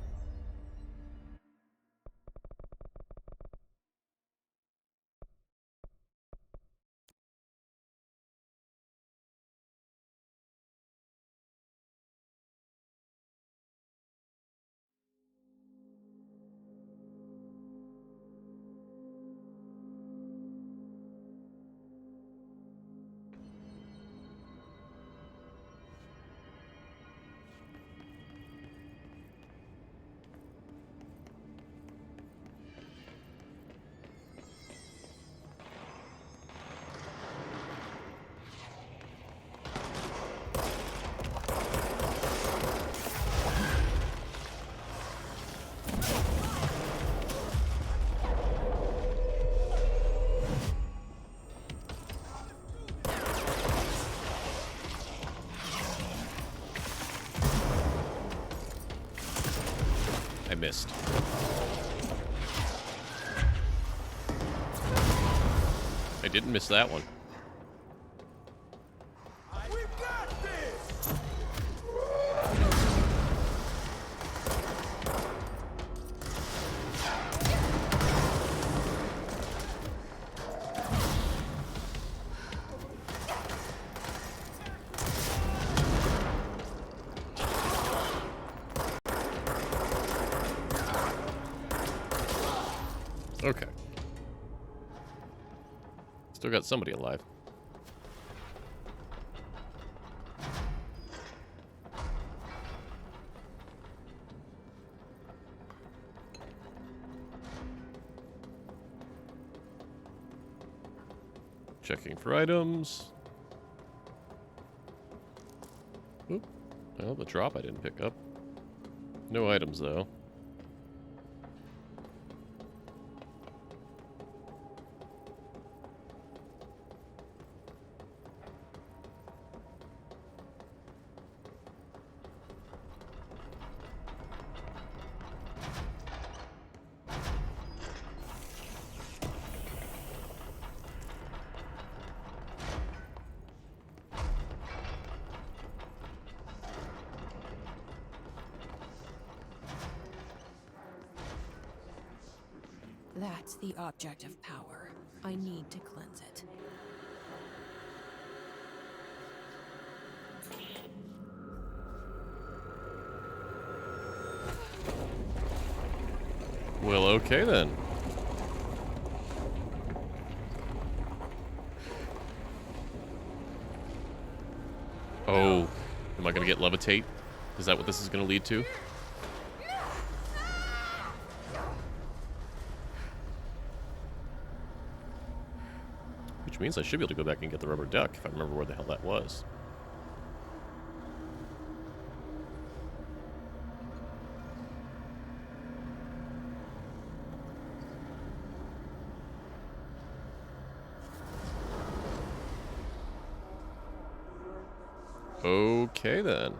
I missed. I didn't miss that one. We got this! Okay. Still got somebody alive. Checking for items. Oop. Well, the drop I didn't pick up. No items, though. That's the object of power. I need to cleanse it. Well, okay then. Oh, am I gonna get levitate? Is that what this is gonna lead to? Which means I should be able to go back and get the rubber duck if I remember where the hell that was. Okay then.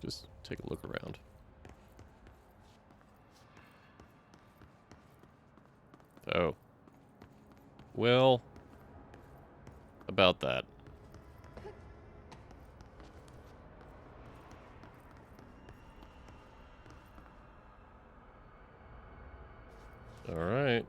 Just take a look around. Oh. Well, about that. All right.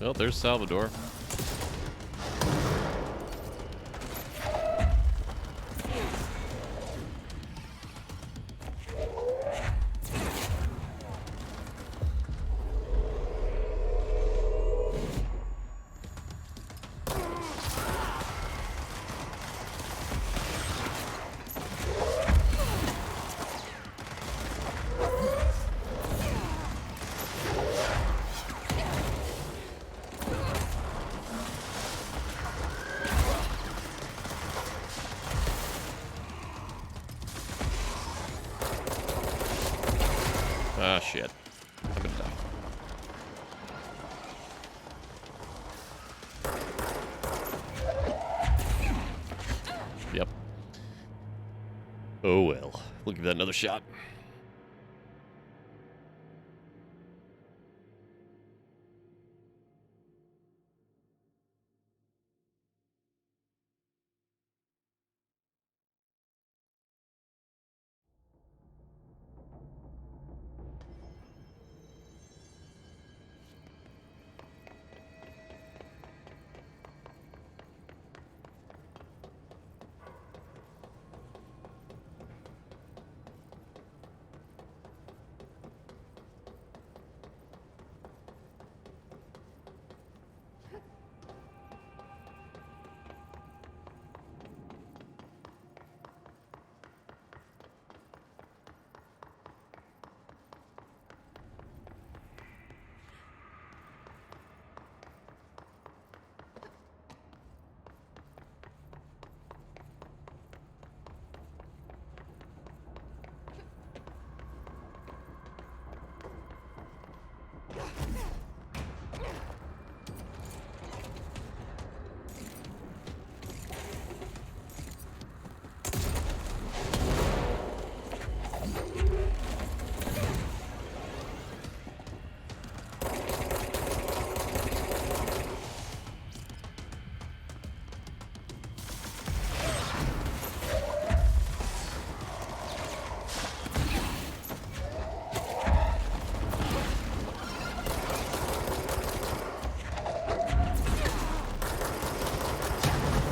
Well, there's Salvador. Ah, shit. I'm gonna die. Yep. Oh well. We'll give that another shot.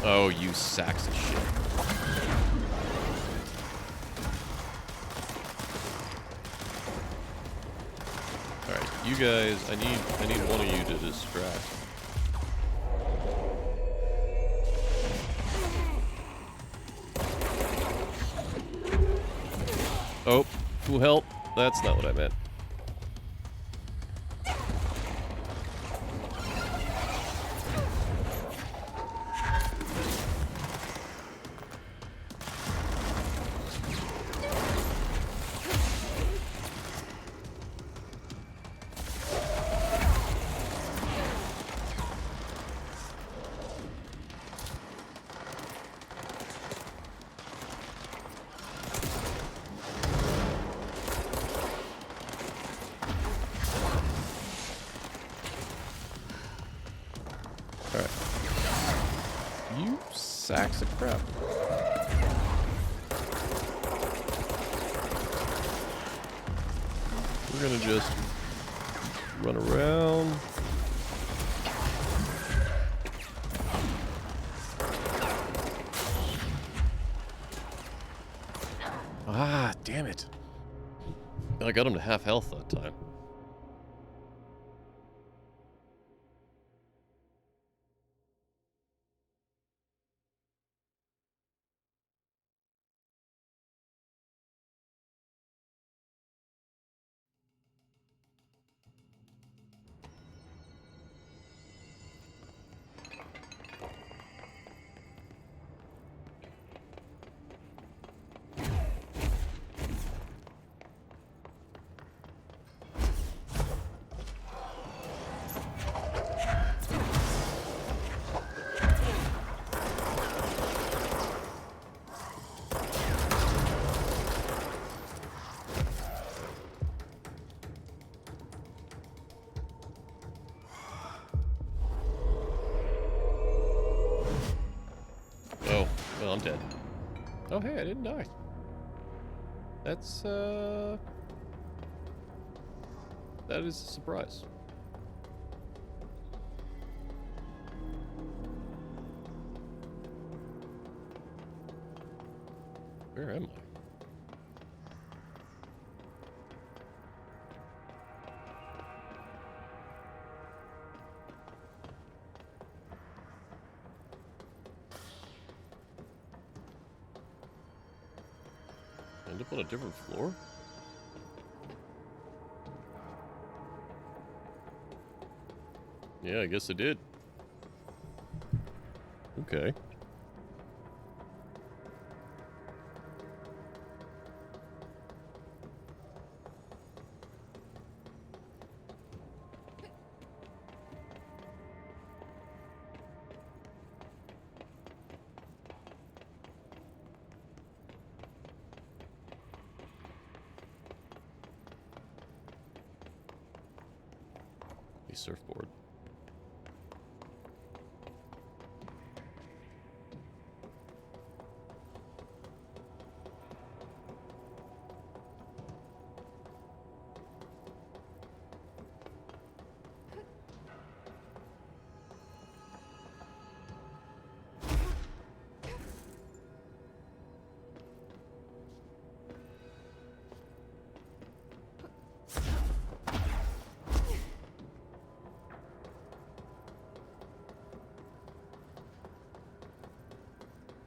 Oh, you sacks of shit. Alright, you guys, I need one of you to distract. Oh, who help? That's not what I meant. Alright. You sacks of crap. We're gonna just run around. Ah, damn it. I got him to half health that time. Oh, well, I'm dead. Oh, hey, I didn't die. That's, that is a surprise. Where am I? End up on a different floor? Yeah, I guess I did. Okay. A surfboard.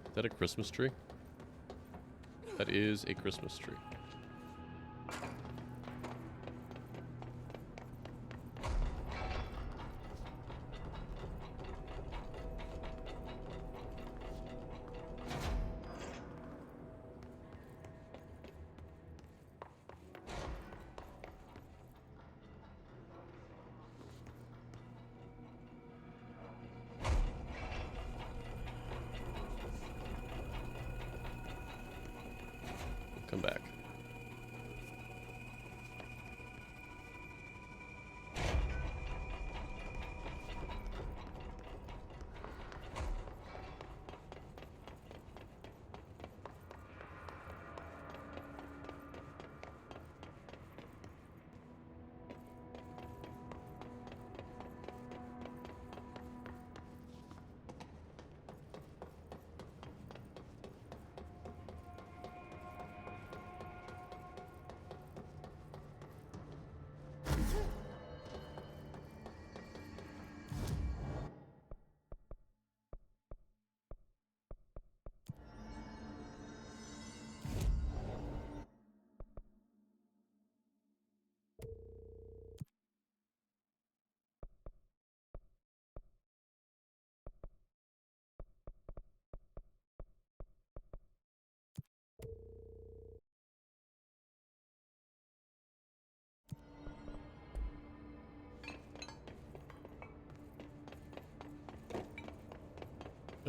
Is that a Christmas tree? That is a Christmas tree. Come back.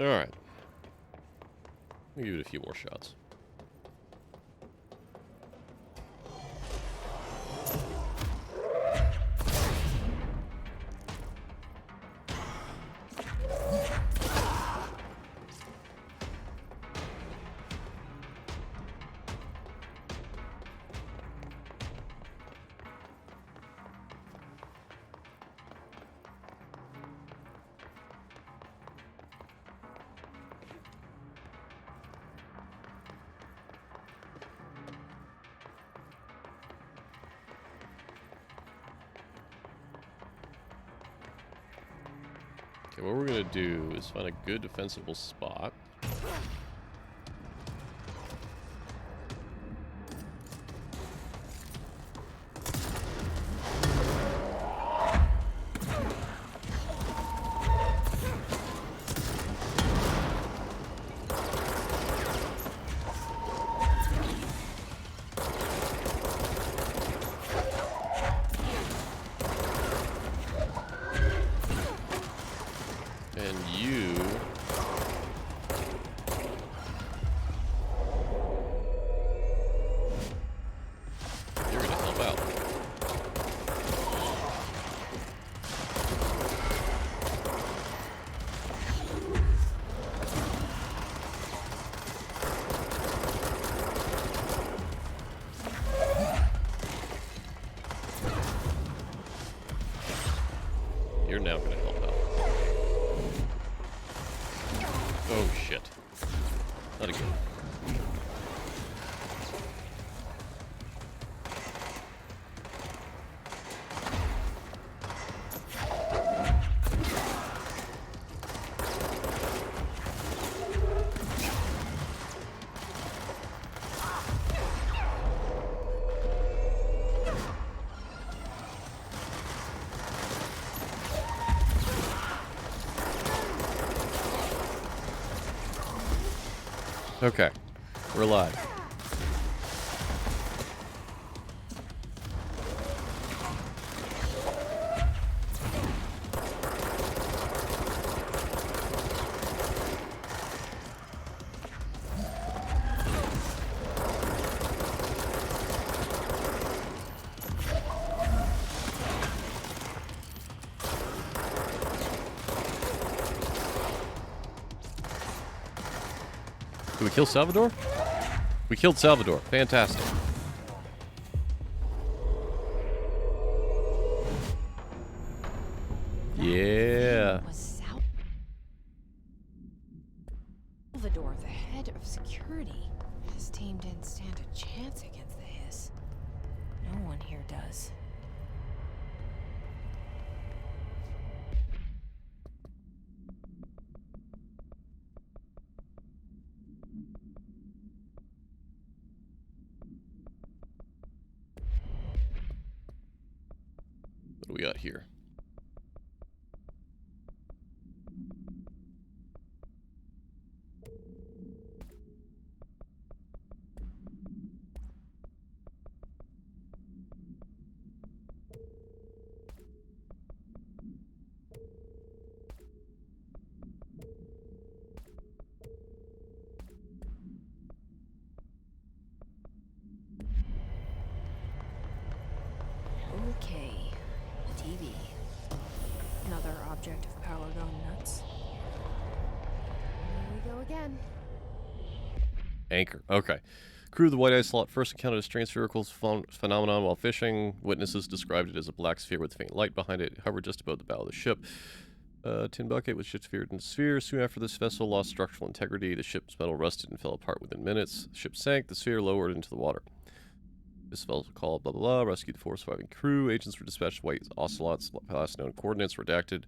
Alright. Let me give it a few more shots. Okay, what we're gonna do is find a good defensible spot. And you... You're gonna help out. You're now gonna help out. Oh shit. Not again. Okay, we're alive. Did we kill Salvador? We killed Salvador. Fantastic. Yeah. Was Salvador the head of security? His team didn't stand a chance against the Hiss. No one here does. What do we got here? Okay. TV. Another object of power gone nuts. Here we go again. Anchor. Okay. Crew of the White Ice Lot first encountered a strange spherical phenomenon while fishing. Witnesses described it as a black sphere with faint light behind it. It hovered just above the bow of the ship. Tin bucket was ship sphered into sphere. Soon after, this vessel lost structural integrity. The ship's metal rusted and fell apart within minutes. The ship sank. The sphere lowered into the water. This vessel called blah blah blah. Rescued the 4 surviving crew. Agents were dispatched to White Ocelots. Last known coordinates redacted.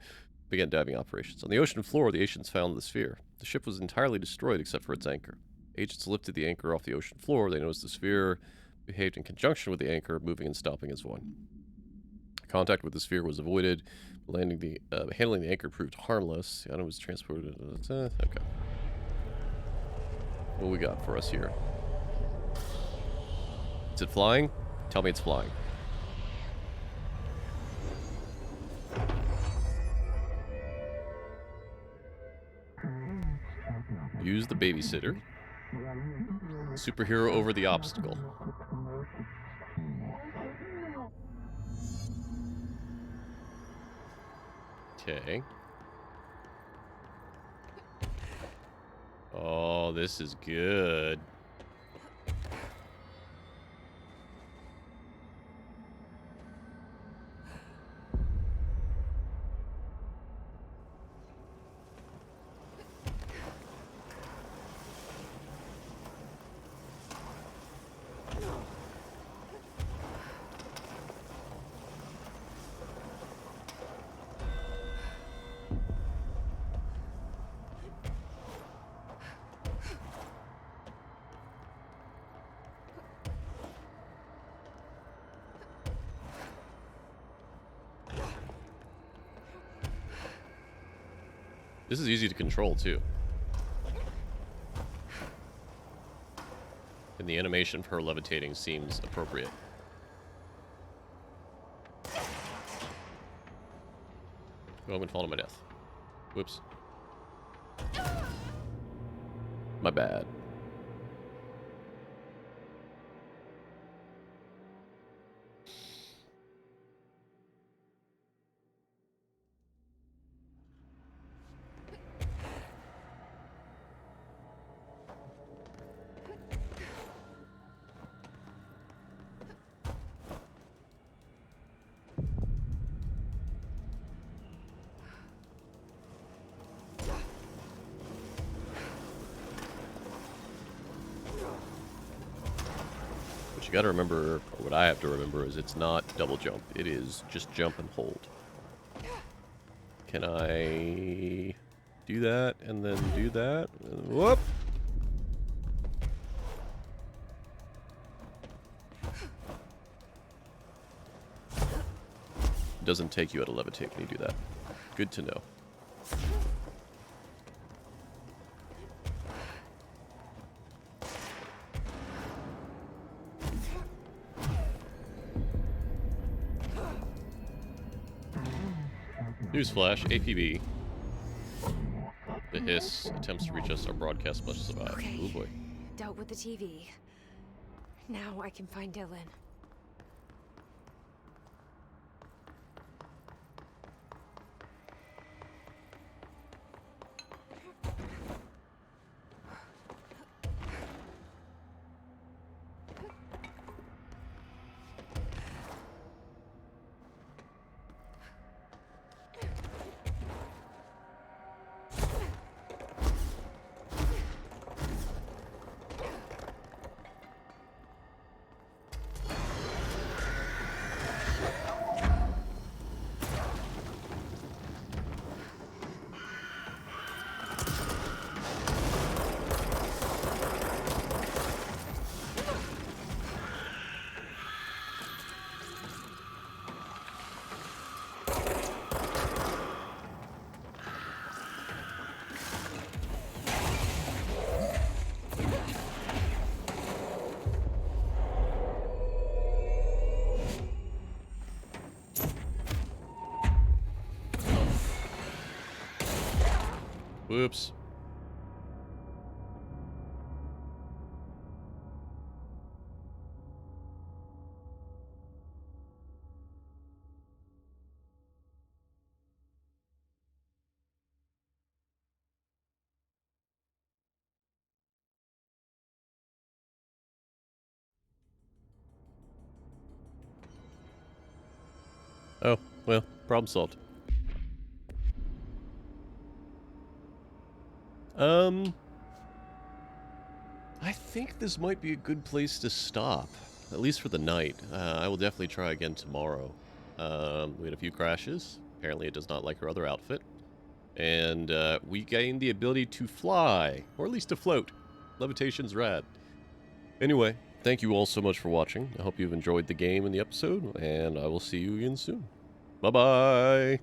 Began diving operations. On the ocean floor, the agents found the sphere. The ship was entirely destroyed except for its anchor. Agents lifted the anchor off the ocean floor. They noticed the sphere behaved in conjunction with the anchor, moving and stopping as one. Contact with the sphere was avoided. Handling the anchor proved harmless. The item was transported. Okay. What we got for us here? Is it flying? Tell me it's flying. Use the babysitter. Superhero over the obstacle. Okay. Oh, this is good. This is easy to control, too. And the animation for her levitating seems appropriate. Oh, I'm gonna fall to my death. Whoops. My bad. What you gotta remember, or what I have to remember, is it's not double jump. It is just jump and hold. Can I do that and then do that? Whoop! It doesn't take you out of levitate when you do that. Good to know. Newsflash, APB. The hiss attempts to reach us. Our broadcast must survive. Okay. Oh boy. Dealt with the TV. Now I can find Dylan. Whoops. Oh, well, problem solved. I think this might be a good place to stop, at least for the night. I will definitely try again tomorrow. We had a few crashes. Apparently it does not like her other outfit. And we gained the ability to fly, or at least to float. Levitation's rad. Anyway, thank you all so much for watching. I hope you've enjoyed the game and the episode, and I will see you again soon. Bye-bye!